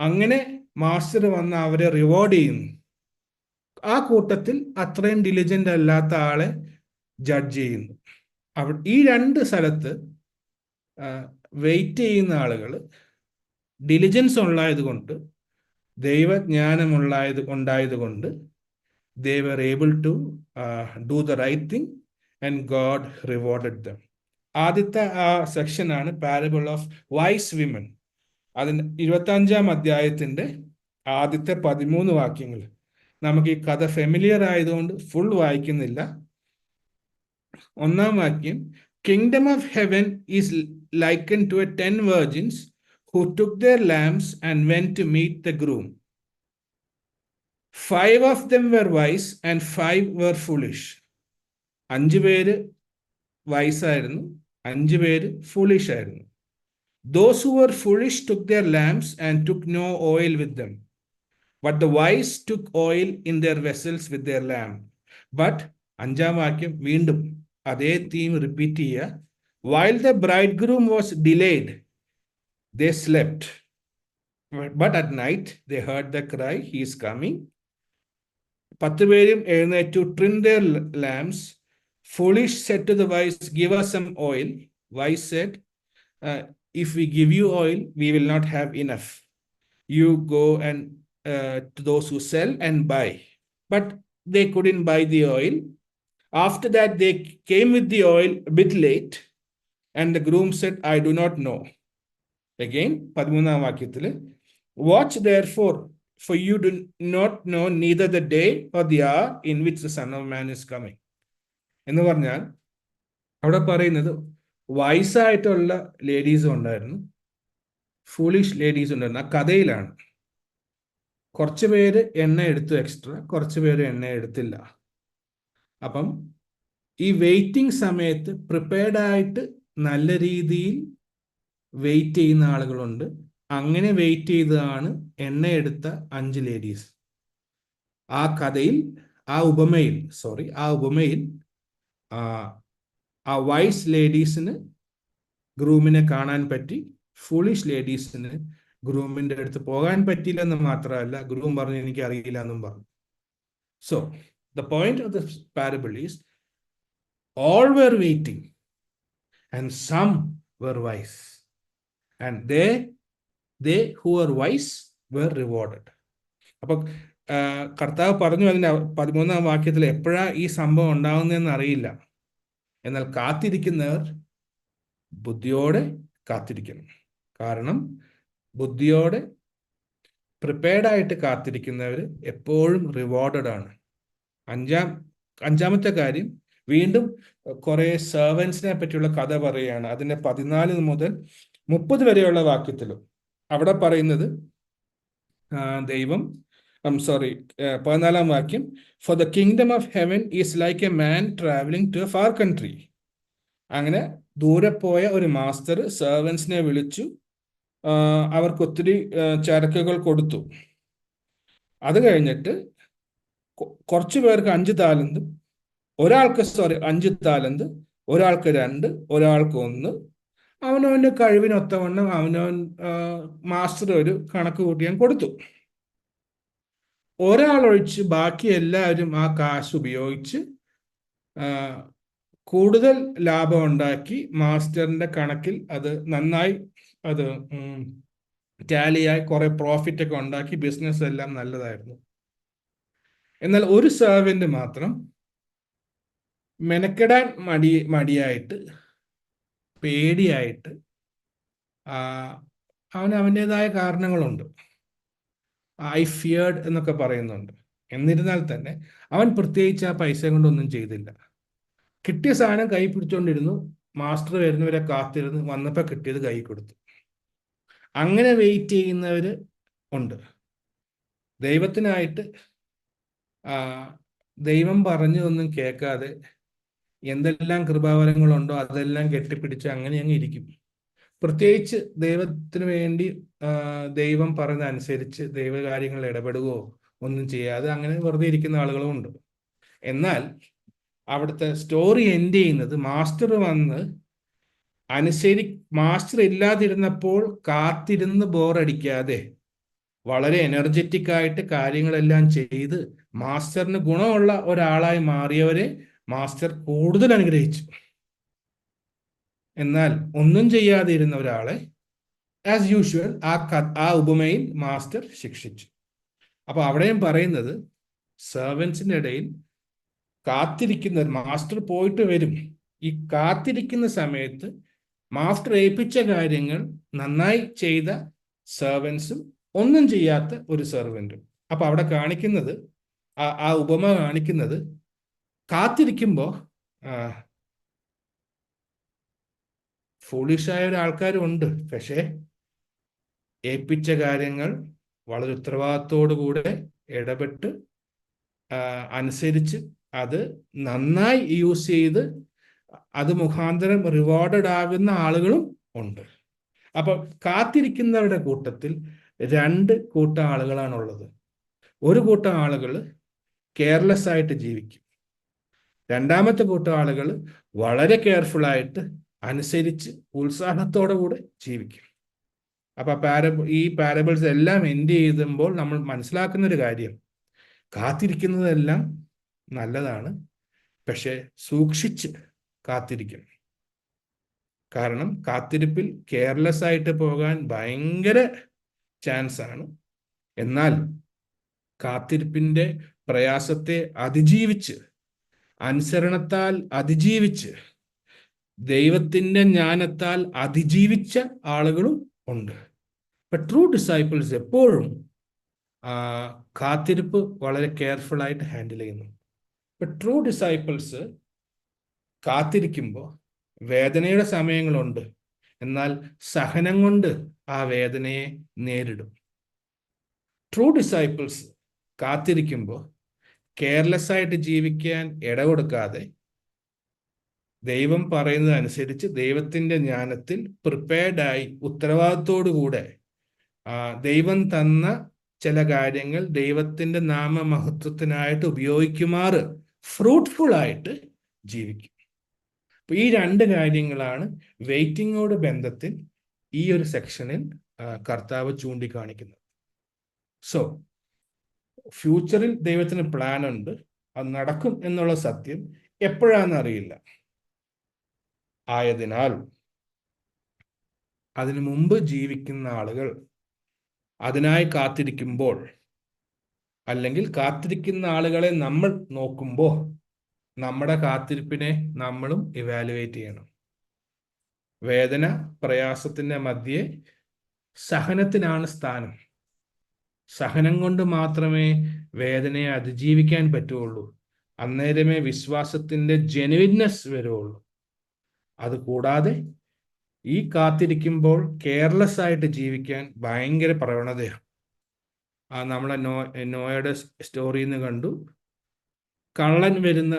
[SPEAKER 1] അങ്ങനെ മാസ്റ്റർ വന്ന് അവരെ റിവാർഡ് ചെയ്യുന്നു. ആ കൂട്ടത്തിൽ അത്രയും ഡിലിജൻ്റ് അല്ലാത്ത ആളെ ജഡ്ജ് ചെയ്യുന്നു. ഈ 2 സ്ഥലത്ത് വെയിറ്റ് ചെയ്യുന്ന ആളുകൾ ഡിലിജൻസ് ഉണ്ടായതുകൊണ്ട്, ദൈവജ്ഞാനമുണ്ടായതുകൊണ്ട് they were able to do the right thing and God rewarded them. ആദ്യത്തെ സെക്ഷനാണ് പാരബിൾ ഓഫ് വൈസ് വിമൻ. അതിന് 25-ാം അധ്യായത്തിന്റെ ആദ്യത്തെ 13 വാക്യങ്ങൾ. നമുക്ക് ഈ കഥ ഫെമിലിയർ ആയതുകൊണ്ട് ഫുൾ വായിക്കുന്നില്ല. 1-ാം വാക്യം, Kingdom of heaven is likened to 10 virgins who took their lamps and went to meet the groom. 5 of them were wise and 5 were foolish. 5 പേര് വൈസായിരുന്നു, 5 പേര് foolish ആയിരുന്നു. Those who were foolish took their lamps and took no oil with them, but the wise took oil in their vessels with their lamp. But 5-ാം വാക്യം വീണ്ടും അതേ theme repeat ചെയ്യുക. While the bridegroom was delayed, they slept. But at night they heard the cry, he is coming. 10 പേരും എഴുന്നേറ്റു, trim their lamps. Foolish said to the wise, give us some oil. Wise said, if we give you oil, we will not have enough. You go and to those who sell and buy. But they couldn't buy the oil. After that, they came with the oil a bit late, and the groom said, I do not know. Again, 13-ാം വാക്യത്തിൽ, watch therefore, for you do not know neither the day or the hour in which the Son of Man is coming. എന്ന് പറഞ്ഞാൽ അവിടെ പറയുന്നത് വയസ്സായിട്ടുള്ള ലേഡീസും ഉണ്ടായിരുന്നു, foolish ലേഡീസും ഉണ്ടായിരുന്നു. ആ കഥയിലാണ്. കുറച്ച് പേര് എണ്ണ എടുത്തു എക്സ്ട്രാ, കുറച്ച് പേര് എണ്ണ എടുത്തില്ല. അപ്പം ഈ വെയിറ്റിംഗ് സമയത്ത് പ്രിപ്പയർഡ് ആയിട്ട് നല്ല രീതിയിൽ വെയിറ്റ് ചെയ്യുന്ന ആളുകളുണ്ട്. അങ്ങനെ വെയിറ്റ് ചെയ്തതാണ് എണ്ണയെടുത്ത 5 ലേഡീസ്. ആ കഥയിൽ, ആ ഉപമയിൽ ആ വൈസ് ലേഡീസിന് ഗ്രൂമിനെ കാണാൻ പറ്റി, ഫുളിഷ് ലേഡീസിന് ഗ്രൂമിന്റെ അടുത്ത് പോകാൻ പറ്റിയില്ലെന്ന് മാത്രമല്ല, ഗ്രൂം പറഞ്ഞു എനിക്ക് അറിയില്ല എന്നും പറഞ്ഞു. So the point of the parable is all were waiting and some were wise, and they who were wise were rewarded. അപ്പൊ കർത്താവ് പറഞ്ഞു അതിന്റെ 13ാം വാക്യത്തിൽ എപ്പോഴാ ഈ സംഭവം ഉണ്ടാവുന്നതെന്ന് അറിയില്ല, എന്നാൽ കാത്തിരിക്കുന്നവർ ബുദ്ധിയോടെ കാത്തിരിക്കണം. കാരണം ബുദ്ധിയോടെ പ്രിപ്പയർഡ് ആയിട്ട് കാത്തിരിക്കുന്നവർ എപ്പോഴും റിവാർഡഡ് ആണ്. അഞ്ചാമത്തെ കാര്യം, വീണ്ടും കുറെ സെർവൻസിനെ പറ്റിയുള്ള കഥ പറയുകയാണ്. അതിന്റെ 14 മുതൽ 30 വരെയുള്ള വാക്യത്തിലും അവിടെ പറയുന്നത് ദൈവം 14ാം വാക്യം, for the kingdom of heaven is like a man travelling to a far country. അങ്ങനെ ദൂരെ പോയ ഒരു മാസ്റ്റർ സെർവൻസിനെ വിളിച്ചു, അവർക്ക് ഒത്തിരി ചരക്കുകൾ കൊടുത്തു. അത് കഴിഞ്ഞിട്ട് കുറച്ചു പേർക്ക് 5 താലന്തും, 5 താലന്ത്, ഒരാൾക്ക് 2, ഒരാൾക്ക് 1, അവനവന്റെ കഴിവിനൊത്തവണ്ണം അവനവൻ മാസ്റ്റർ ഒരു കണക്ക് കൂട്ടിയാൻ കൊടുത്തു. ഒരാളൊഴിച്ച് ബാക്കി എല്ലാവരും ആ കാശ് ഉപയോഗിച്ച് കൂടുതൽ ലാഭം ഉണ്ടാക്കി. മാസ്റ്ററിന്റെ കണക്കിൽ അത് നന്നായി അത് ടാലിയായി കുറെ പ്രോഫിറ്റ് ഒക്കെ ഉണ്ടാക്കി. ബിസിനസ് എല്ലാം നല്ലതായിരുന്നു. എന്നാൽ ഒരു സെർവന്റ് മാത്രം മെനക്കെടാൻ മടിയായിട്ട്, പേടിയായിട്ട്, അവൻ്റെതായ കാരണങ്ങളുണ്ട്. ഐ ഫിയേർഡ് എന്നൊക്കെ പറയുന്നുണ്ട്. എന്നിരുന്നാൽ തന്നെ അവൻ പ്രത്യേകിച്ച് ആ പൈസ കൊണ്ടൊന്നും ചെയ്തില്ല. കിട്ടിയ സാധനം കൈ പിടിച്ചോണ്ടിരുന്നു, മാസ്റ്റർ വരുന്നവരെ കാത്തിരുന്ന്, വന്നപ്പോൾ കിട്ടിയത് കൈ കൊടുത്തു. അങ്ങനെ വെയിറ്റ് ചെയ്യുന്നവര് ഉണ്ട്. ദൈവത്തിനായിട്ട് ദൈവം പറഞ്ഞതൊന്നും കേൾക്കാതെ എന്തെല്ലാം കൃപാവരങ്ങളുണ്ടോ അതെല്ലാം കെട്ടിപ്പിടിച്ച് അങ്ങനെ അങ്ങ് ഇരിക്കും. പ്രത്യേകിച്ച് ദൈവത്തിന് വേണ്ടി ദൈവം പറഞ്ഞ അനുസരിച്ച് ദൈവകാര്യങ്ങളിൽ ഇടപെടുകയോ ഒന്നും ചെയ്യാതെ അങ്ങനെ വെറുതെ ഇരിക്കുന്ന ആളുകളും ഉണ്ട്. എന്നാൽ അവിടുത്തെ സ്റ്റോറി എൻഡ് ചെയ്യുന്നത് മാസ്റ്റർ വന്ന് മാസ്റ്റർ ഇല്ലാതിരുന്നപ്പോൾ കാത്തിരുന്ന് ബോറടിക്കാതെ വളരെ എനർജറ്റിക് ആയിട്ട് കാര്യങ്ങളെല്ലാം ചെയ്ത് മാസ്റ്ററിന് ഗുണമുള്ള ഒരാളായി മാറിയവരെ മാസ്റ്റർ കൂടുതൽ അനുഗ്രഹിച്ചു. എന്നാൽ ഒന്നും ചെയ്യാതെ ഇരുന്ന ഒരാളെ ആസ് യൂഷ്വൽ ആ ഉപമയിൽ മാസ്റ്റർ ശിക്ഷിച്ചു. അപ്പൊ അവിടെയും പറയുന്നത് സെർവൻസിന്റെ ഇടയിൽ കാത്തിരിക്കുന്ന മാസ്റ്റർ പോയിട്ട് വരും. ഈ കാത്തിരിക്കുന്ന സമയത്ത് മാസ്റ്റർ ഏൽപ്പിച്ച കാര്യങ്ങൾ നന്നായി ചെയ്ത സെർവൻസും ഒന്നും ചെയ്യാത്ത ഒരു സെർവൻറ്റും. അപ്പൊ അവിടെ കാണിക്കുന്നത്, ആ ഉപമ കാണിക്കുന്നത്, കാത്തിരിക്കുമ്പോൾ ഫൂളിഷായ ഒരാൾക്കാരും ഉണ്ട്. പക്ഷേ ഏൽപ്പിച്ച കാര്യങ്ങൾ വളരെ ഉത്തരവാദിത്തോടുകൂടെ ഇടപെട്ട് അനുസരിച്ച് അത് നന്നായി യൂസ് ചെയ്ത് അത് മുഖാന്തരം റിവാർഡഡ് ആകുന്ന ആളുകളും ഉണ്ട്. അപ്പൊ കാത്തിരിക്കുന്നവരുടെ കൂട്ടത്തിൽ 2 കൂട്ടം ആളുകളാണുള്ളത്. ഒരു കൂട്ടം ആളുകൾ കെയർലെസ് ആയിട്ട് ജീവിക്കും. രണ്ടാമത്തെ കൂട്ടം ആളുകൾ വളരെ കെയർഫുൾ ആയിട്ട് അനുസരിച്ച് ഉത്സാഹത്തോടു കൂടെ ജീവിക്കും. അപ്പൊ ഈ പാരബിൾസ് എല്ലാം എൻഡ് ചെയ്യുമ്പോൾ നമ്മൾ മനസ്സിലാക്കുന്ന ഒരു കാര്യം, കാത്തിരിക്കുന്നതെല്ലാം നല്ലതാണ്, പക്ഷെ സൂക്ഷിച്ച് കാത്തിരിക്കണം. കാരണം കാത്തിരിപ്പിൽ കെയർലെസ് ആയിട്ട് പോകാൻ ഭയങ്കര ചാൻസ് ആണ്. എന്നാൽ കാത്തിരിപ്പിന്റെ പ്രയാസത്തെ അതിജീവിച്ച്, അനുസരണത്താൽ അതിജീവിച്ച്, ദൈവത്തിന്റെ ജ്ഞാനത്താൽ അതിജീവിച്ച ആളുകളും ഉണ്ട്. ഇപ്പൊ ട്രൂ ഡിസൈപ്പിൾസ് എപ്പോഴും കാത്തിരിപ്പ് വളരെ കെയർഫുൾ ആയിട്ട് ഹാൻഡിൽ ചെയ്യുന്നു. ഇപ്പൊ ട്രൂ ഡിസൈപ്പിൾസ് കാത്തിരിക്കുമ്പോൾ വേദനയുടെ സമയങ്ങളുണ്ട്, എന്നാൽ സഹനം കൊണ്ട് ആ വേദനയെ നേരിടും. ട്രൂ ഡിസൈപ്പിൾസ് കാത്തിരിക്കുമ്പോൾ കെയർലെസ് ആയിട്ട് ജീവിക്കാൻ ഇടകൊടുക്കാതെ ദൈവം പറയുന്നത് അനുസരിച്ച് ദൈവത്തിന്റെ ജ്ഞാനത്തിൽ പ്രിപ്പയർഡായി ഉത്തരവാദിത്തോടുകൂടെ ദൈവം തന്ന ചില കാര്യങ്ങൾ ദൈവത്തിന്റെ നാമമഹത്വത്തിനായിട്ട് ഉപയോഗിക്കുമാറ് ഫ്രൂട്ട്ഫുൾ ആയിട്ട് ജീവിക്കും. അപ്പൊ ഈ രണ്ട് കാര്യങ്ങളാണ് വെയിറ്റിങ്ങോട് ബന്ധത്തിൽ ഈ ഒരു സെക്ഷനിൽ കർത്താവ് ചൂണ്ടിക്കാണിക്കുന്നത്. സോ ഫ്യൂച്ചറിൽ ദൈവത്തിന് പ്ലാൻ ഉണ്ട്, അത് നടക്കും എന്നുള്ള സത്യം എപ്പോഴാണെന്ന് അറിയില്ല. ആയതിനാൽ അതിനു മുമ്പ് ജീവിക്കുന്ന ആളുകൾ അതിനായി കാത്തിരിക്കുമ്പോൾ, അല്ലെങ്കിൽ കാത്തിരിക്കുന്ന ആളുകളെ നമ്മൾ നോക്കുമ്പോൾ, നമ്മുടെ കാത്തിരിപ്പിനെ നമ്മളും ഇവാലുവേറ്റ് ചെയ്യണം. വേദന പ്രയാസത്തിന്റെ മധ്യേ സഹനത്തിനാണ് സ്ഥാനം. സഹനം കൊണ്ട് മാത്രമേ വേദനയെ അതിജീവിക്കാൻ പറ്റുള്ളൂ. അന്നേരമേ വിശ്വാസത്തിന്റെ ജെനുവിൻനെസ് വരുള്ളൂ. അതുകൂടാതെ ഈ കാത്തിരിക്കുമ്പോൾ കെയർലെസ് ആയിട്ട് ജീവിക്കാൻ ഭയങ്കര പ്രവണതയാണ്. നമ്മളെ നോയയുടെ സ്റ്റോറിയിൽ നിന്ന് കണ്ടു, കള്ളൻ വരുന്ന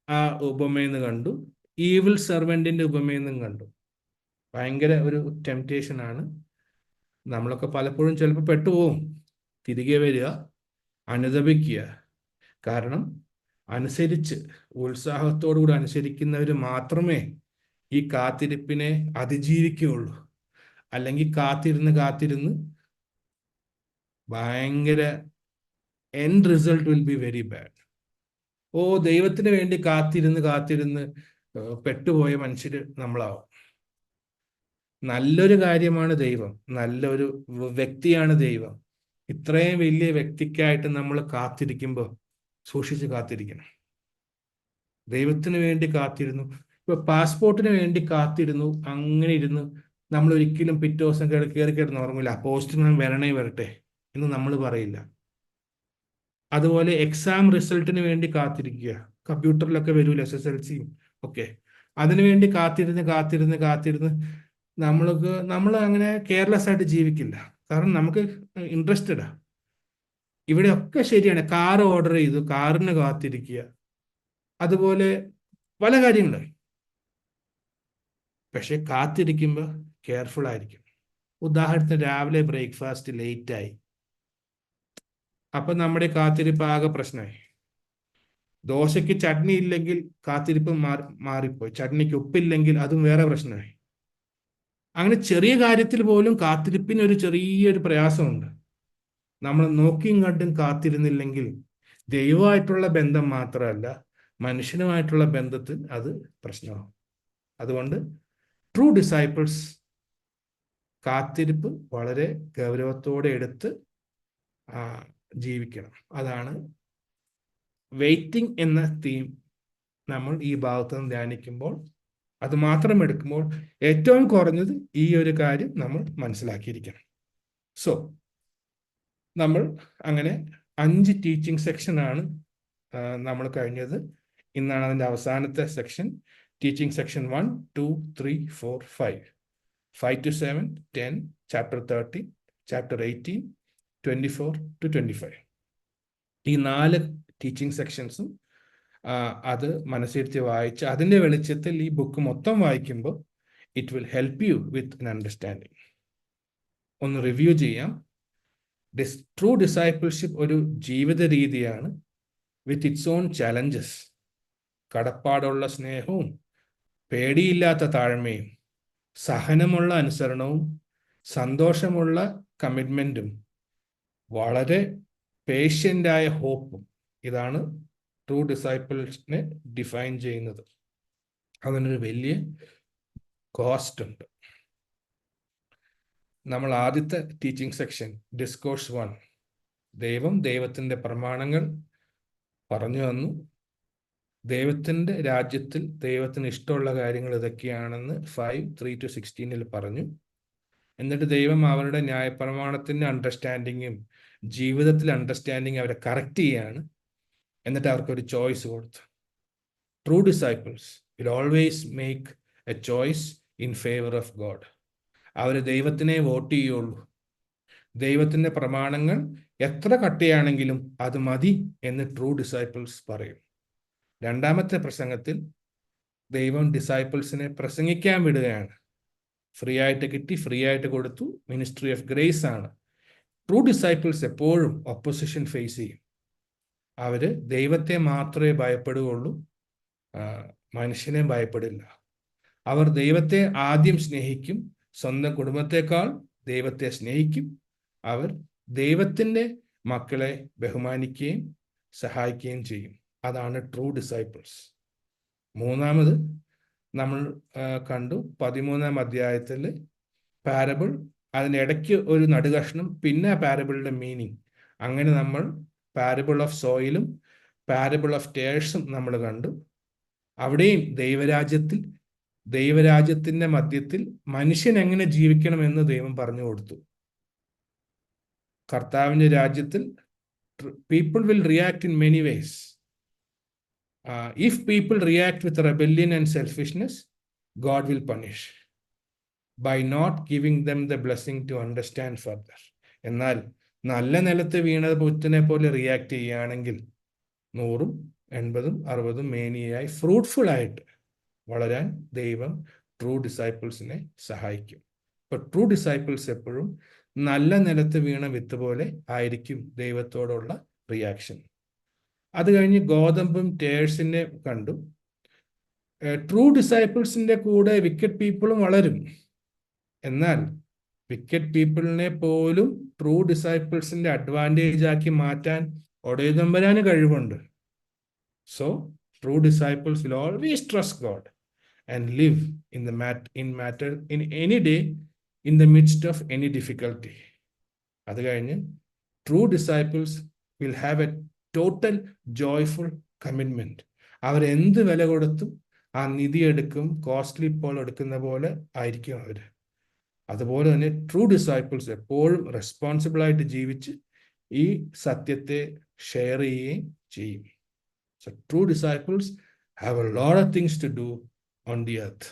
[SPEAKER 1] ആ ഉപമയിൽ നിന്ന് കണ്ടു, ഈവിൾ സെർവൻറ്റിന്റെ ഉപമയിൽ നിന്നും കണ്ടു. ഭയങ്കര ഒരു ടെംപ്റ്റേഷൻ ആണ്. നമ്മളൊക്കെ പലപ്പോഴും ചിലപ്പോൾ പെട്ടുപോകും. തിരികെ വരിക, അനുദപിക്കുക. കാരണം അനുസരിച്ച് ഉത്സാഹത്തോടുകൂടി അനുസരിക്കുന്നവർ മാത്രമേ ഈ കാത്തിരിപ്പിനെ അതിജീവിക്കുകയുള്ളൂ. അല്ലെങ്കിൽ കാത്തിരുന്ന് ഭയങ്കര end result will be very bad. ദൈവത്തിന് വേണ്ടി കാത്തിരുന്ന് പെട്ടുപോയ മനുഷ്യര് നമ്മളാവും. നല്ലൊരു കാര്യമാണ് ദൈവം, നല്ലൊരു വ്യക്തിയാണ് ദൈവം. ഇത്രയും വലിയ വ്യക്തിക്കായിട്ട് നമ്മൾ കാത്തിരിക്കുമ്പോൾ സൂക്ഷിച്ച് കാത്തിരിക്കണം. ദൈവത്തിന് വേണ്ടി കാത്തിരുന്നു, ഇപ്പൊ പാസ്പോർട്ടിന് വേണ്ടി കാത്തിരുന്നു, അങ്ങനെ ഇരുന്ന് നമ്മൾ ഒരിക്കലും പിറ്റേ ദിവസം കയറി കിടന്ന് ഉറങ്ങില്ല. പോസ്റ്റ്മാൻ വരട്ടെ എന്ന് നമ്മൾ പറയില്ല. അതുപോലെ എക്സാം റിസൾട്ടിന് വേണ്ടി കാത്തിരിക്കുക. കമ്പ്യൂട്ടറിലൊക്കെ വരൂല SSLC ഒക്കെ. അതിനു വേണ്ടി കാത്തിരുന്ന് നമ്മൾ അങ്ങനെ കെയർലെസ് ആയിട്ട് ജീവിക്കില്ല. കാരണം നമുക്ക് ഇൻട്രസ്റ്റഡാ. ഇവിടെ ഒക്കെ ശരിയാണ്. കാർ ഓർഡർ ചെയ്തു, കാറിന് കാത്തിരിക്കുക, അതുപോലെ പല കാര്യങ്ങളും. പക്ഷെ കാത്തിരിക്കുമ്പോൾ കെയർഫുൾ ആയിരിക്കും. ഉദാഹരണത്തിന് രാവിലെ ബ്രേക്ക്ഫാസ്റ്റ് ലേറ്റായി, അപ്പൊ നമ്മുടെ കാത്തിരിപ്പ് ആകെ പ്രശ്നമായി. ദോശയ്ക്ക് ചട്നി ഇല്ലെങ്കിൽ കാത്തിരിപ്പ് മാറിപ്പോയി. ചട്നിക്ക് ഉപ്പില്ലെങ്കിൽ അതും വേറെ പ്രശ്നമായി. അങ്ങനെ ചെറിയ കാര്യത്തിൽ പോലും കാത്തിരിപ്പിന് ഒരു ചെറിയൊരു പ്രയാസമുണ്ട്. നമ്മൾ നോക്കിയും കണ്ടും കാത്തിരുന്നില്ലെങ്കിൽ ദൈവമായിട്ടുള്ള ബന്ധം മാത്രമല്ല, മനുഷ്യനുമായിട്ടുള്ള ബന്ധത്തിൽ അത് പ്രശ്നമാകും. അതുകൊണ്ട് ട്രൂ ഡിസൈപ്പിൾസ് കാത്തിരിപ്പ് വളരെ ഗൗരവത്തോടെ എടുത്ത് ജീവിക്കണം. അതാണ് വെയിറ്റിംഗ് എന്ന തീം നമ്മൾ ഈ ഭാഗത്ത് നിന്ന് ധ്യാനിക്കുമ്പോൾ, അത് മാത്രം എടുക്കുമ്പോൾ ഏറ്റവും കുറഞ്ഞത് ഈ ഒരു കാര്യം നമ്മൾ മനസ്സിലാക്കിയിരിക്കണം. സോ നമ്മൾ അങ്ങനെ 5 ടീച്ചിങ് സെക്ഷനാണ് നമ്മൾ കഴിഞ്ഞത്. ഇന്നാണ് അതിൻ്റെ അവസാനത്തെ section. Teaching section 1, 2, 3, 4, 5. 5 to 7, 10, chapter 13, chapter 18, 24 to 25. ഈ 4 ടീച്ചിങ് സെക്ഷൻസും അത് മനസ്സിരുത്തി വായിച്ച് അതിൻ്റെ വെളിച്ചത്തിൽ ഈ ബുക്ക് മൊത്തം വായിക്കുമ്പോൾ it will help you with N understanding. ഒന്ന് റിവ്യൂ ചെയ്യാം. ട്രൂ ഡിസൈപ്പിൾഷിപ്പ് ഒരു ജീവിത രീതിയാണ് വിത്ത് ഇറ്റ്സ് ഓൺ ചലഞ്ചസ്. കടപ്പാടുള്ള സ്നേഹവും പേടിയില്ലാത്ത താഴ്മയും സഹനമുള്ള അനുസരണവും സന്തോഷമുള്ള കമ്മിറ്റ്മെൻറ്റും വളരെ പേഷ്യൻ്റായ ഹോപ്പും, ഇതാണ് ട്രൂ ഡിസൈപ്പിൾസിനെ ഡിഫൈൻ ചെയ്യുന്നത്. അതിനൊരു വലിയ കോസ്റ്റ് ഉണ്ട്. നമ്മൾ ആദ്യത്തെ ടീച്ചിങ് സെക്ഷൻ ഡിസ്കോഴ്സ് 1, ദൈവത്തിൻ്റെ പ്രമാണങ്ങൾ പറഞ്ഞു തന്നു. ദൈവത്തിൻ്റെ രാജ്യത്തിൽ ദൈവത്തിന് ഇഷ്ടമുള്ള കാര്യങ്ങൾ ഇതൊക്കെയാണെന്ന് 5:3-16 പറഞ്ഞു. എന്നിട്ട് ദൈവം അവരുടെ ന്യായപ്രമാണത്തിൻ്റെ അണ്ടർസ്റ്റാൻഡിങ്ങും ജീവിതത്തിലെ അണ്ടർസ്റ്റാൻഡിങ് അവരെ കറക്റ്റ് ചെയ്യാണ്. എന്നിട്ട് അവർക്കൊരു ചോയ്സ് കൊടുത്തു. True disciples will always make a choice in favour of God. അവർ ദൈവത്തിനെ വോട്ട് ചെയ്യുള്ളൂ. ദൈവത്തിൻ്റെ പ്രമാണങ്ങൾ എത്ര കട്ടിയാണെങ്കിലും അത് മതി എന്ന് ട്രൂ ഡിസൈപ്പിൾസ് പറയും. രണ്ടാമത്തെ പ്രസംഗത്തിൽ ദൈവം ഡിസൈപ്പിൾസിനെ പ്രസംഗിക്കാൻ വിടുകയാണ്. ഫ്രീ ആയിട്ട് കിട്ടി, ഫ്രീ ആയിട്ട് കൊടുത്തു. മിനിസ്ട്രി ഓഫ് ഗ്രേസ് ആണ്. ട്രൂ ഡിസൈപ്പിൾസ് എപ്പോഴും ഒപ്പോസിഷൻ ഫേസ് ചെയ്യും. അവര് ദൈവത്തെ മാത്രമേ ഭയപ്പെടുകയുള്ളൂ, മനുഷ്യനെ ഭയപ്പെടില്ല. അവർ ദൈവത്തെ ആദ്യം സ്നേഹിക്കും, സ്വന്തം കുടുംബത്തെക്കാൾ ദൈവത്തെ സ്നേഹിക്കും. അവർ ദൈവത്തിൻ്റെ മക്കളെ ബഹുമാനിക്കുകയും സഹായിക്കുകയും ചെയ്യും. അതാണ് ട്രൂ ഡിസൈപ്പിൾസ്. മൂന്നാമത് നമ്മൾ കണ്ടു 13-ാം അധ്യായത്തിൽ പാരബിൾ, അതിനിടയ്ക്ക് ഒരു നടുകഷ്ണം, പിന്നെ പാരബിളിന്റെ മീനിങ്. അങ്ങനെ നമ്മൾ പാരബിൾ ഓഫ് സോയിലും പാരബിൾ ഓഫ് ടേഴ്സും നമ്മൾ കണ്ടു. അവിടെയും ദൈവരാജ്യത്തിന്റെ മധ്യത്തിൽ മനുഷ്യൻ എങ്ങനെ ജീവിക്കണമെന്ന് ദൈവം പറഞ്ഞു കൊടുത്തു. കർത്താവിന്റെ രാജ്യത്തിൽ people will react in many ways. If people react with rebellion and selfishness, God will punish by not giving them the blessing to understand further. എന്നാൽ നല്ല നിലത്ത് വീണ പുത്തിനെ പോലെ റിയാക്ട് ചെയ്യുകയാണെങ്കിൽ 100, 80, 60 മേനിയായി ഫ്രൂട്ട്ഫുൾ ആയിട്ട് വളരാൻ ദൈവം ട്രൂ ഡിസൈപ്പിൾസിനെ സഹായിക്കും. ഇപ്പൊ ട്രൂ ഡിസൈപ്പിൾസ് എപ്പോഴും നല്ല നിലത്ത് വീണ വിത്ത് പോലെ ആയിരിക്കും ദൈവത്തോടുള്ള റിയാക്ഷൻ. അത് കഴിഞ്ഞ് ഗോതമ്പും ടേഴ്സിനെ കണ്ടു. ട്രൂ ഡിസൈപ്പിൾസിന്റെ കൂടെ വിക്കറ്റ് പീപ്പിളും വളരും. എന്നാൽ വിക്കറ്റ് പീപ്പിളിനെ പോലും ട്രൂ ഡിസൈപ്പിൾസിന്റെ അഡ്വാൻറ്റേജ് ആക്കി മാറ്റാൻ ഒടയതമ്പരാന് കഴിവുണ്ട്. So true disciples will always trust God and live in any day in the midst of any difficulty. അത് കഴിഞ്ഞ് true disciples will have A total joyful commitment. അവരെന്ത് വില കൊടുത്തും ആ നിധി എടുക്കും, കോസ്റ്റ്ലി പോൾ എടുക്കുന്ന പോലെ ആയിരിക്കും അവർ. അതുപോലെ തന്നെ ട്രൂ ഡിസൈപ്പിൾസ് എപ്പോഴും റെസ്പോൺസിബിൾ ആയിട്ട് ജീവിച്ച് ഈ സത്യത്തെ ഷെയർ ചെയ്യുകയും ചെയ്യും. So true disciples have a lot of things to do on the earth.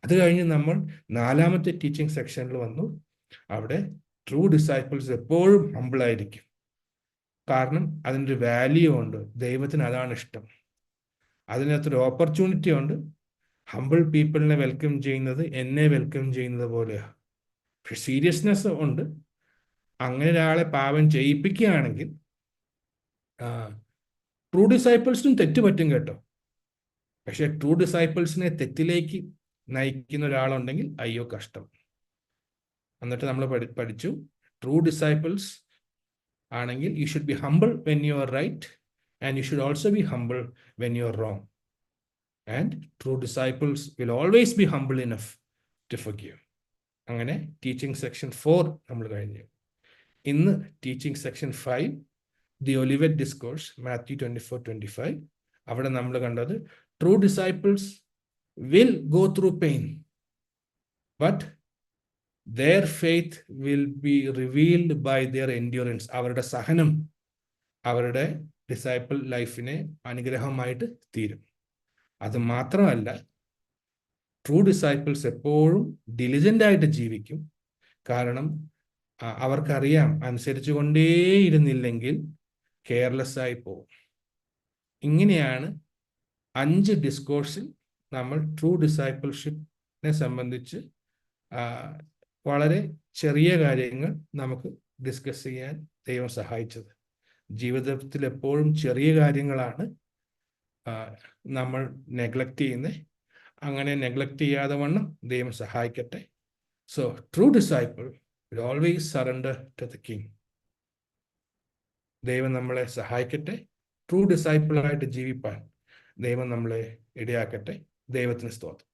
[SPEAKER 1] അത് കഴിഞ്ഞ് നമ്മൾ 4-ാമത്തെ ടീച്ചിങ് സെക്ഷനിൽ വന്നു. അവിടെ ട്രൂ ഡിസൈപ്പിൾസ് എപ്പോഴും ഹംബിൾ ആയിരിക്കും. കാരണം അതിൻ്റെ വാല്യൂ ഉണ്ട്. ദൈവത്തിന് അതാണ് ഇഷ്ടം. അതിനകത്തൊരു ഓപ്പർച്യൂണിറ്റി ഉണ്ട്. ഹംബിൾ പീപ്പിളിനെ വെൽക്കം ചെയ്യുന്നത് എന്നെ വെൽക്കം ചെയ്യുന്നത് പോലെയാണ്. പക്ഷെ സീരിയസ്നെസ് ഉണ്ട്. അങ്ങനെ ഒരാളെ പാപം ചെയ്യിപ്പിക്കുകയാണെങ്കിൽ ട്രൂ ഡിസൈപ്പിൾസിനും തെറ്റ് പറ്റും കേട്ടോ. പക്ഷെ ട്രൂ ഡിസൈപ്പിൾസിനെ തെറ്റിലേക്ക് നയിക്കുന്ന ഒരാളുണ്ടെങ്കിൽ അയ്യോ കഷ്ടം. എന്നിട്ട് നമ്മൾ പഠിച്ചു ട്രൂ ഡിസൈപ്പിൾസ് ആണെങ്കിൽ you should be humble when you are right and you should also be humble when you are wrong. And true disciples will always be humble enough to forgive. അങ്ങനെ teaching section 4 നമ്മൾ കഴിഞ്ഞു. ഇന്ന് teaching section 5, the Olivet discourse, Matthew 24-25. അവിടെ നമ്മൾ കണ്ടത് true disciples will go through pain, but their faith will be revealed by their endurance. അവരുടെ സഹനം അവരുടെ disciple ലൈഫിനെ അനുഗ്രഹമായിട്ട് തീരും. അത് മാത്രമല്ല, ട്രൂ ഡിസൈപ്പിൾസ് എപ്പോഴും ഡിലിജൻ്റ് ആയിട്ട് ജീവിക്കും. കാരണം അവർക്കറിയാം അനുസരിച്ചു കൊണ്ടേയിരുന്നില്ലെങ്കിൽ കെയർലെസ് ആയി പോകും. ഇങ്ങനെയാണ് 5 ഡിസ്കോഴ്സിൽ നമ്മൾ ട്രൂ ഡിസൈപ്പിൾഷിപ്പിനെ സംബന്ധിച്ച് വളരെ ചെറിയ കാര്യങ്ങൾ നമുക്ക് ഡിസ്കസ് ചെയ്യാൻ ദൈവം സഹായിച്ചത്. ജീവിതത്തിൽ എപ്പോഴും ചെറിയ കാര്യങ്ങളാണ് നമ്മൾ നെഗ്ലക്റ്റ് ചെയ്യുന്നത്. അങ്ങനെ നെഗ്ലക്റ്റ് ചെയ്യാതെ വണ്ണം ദൈവം സഹായിക്കട്ടെ. So true disciple will always surrender to the king. ദൈവം നമ്മളെ സഹായിക്കട്ടെ. ട്രൂ ഡിസൈപ്പിളായിട്ട് ജീവിപ്പാൻ ദൈവം നമ്മളെ ഇടയാക്കട്ടെ. ദൈവത്തിന് സ്തോത്രം.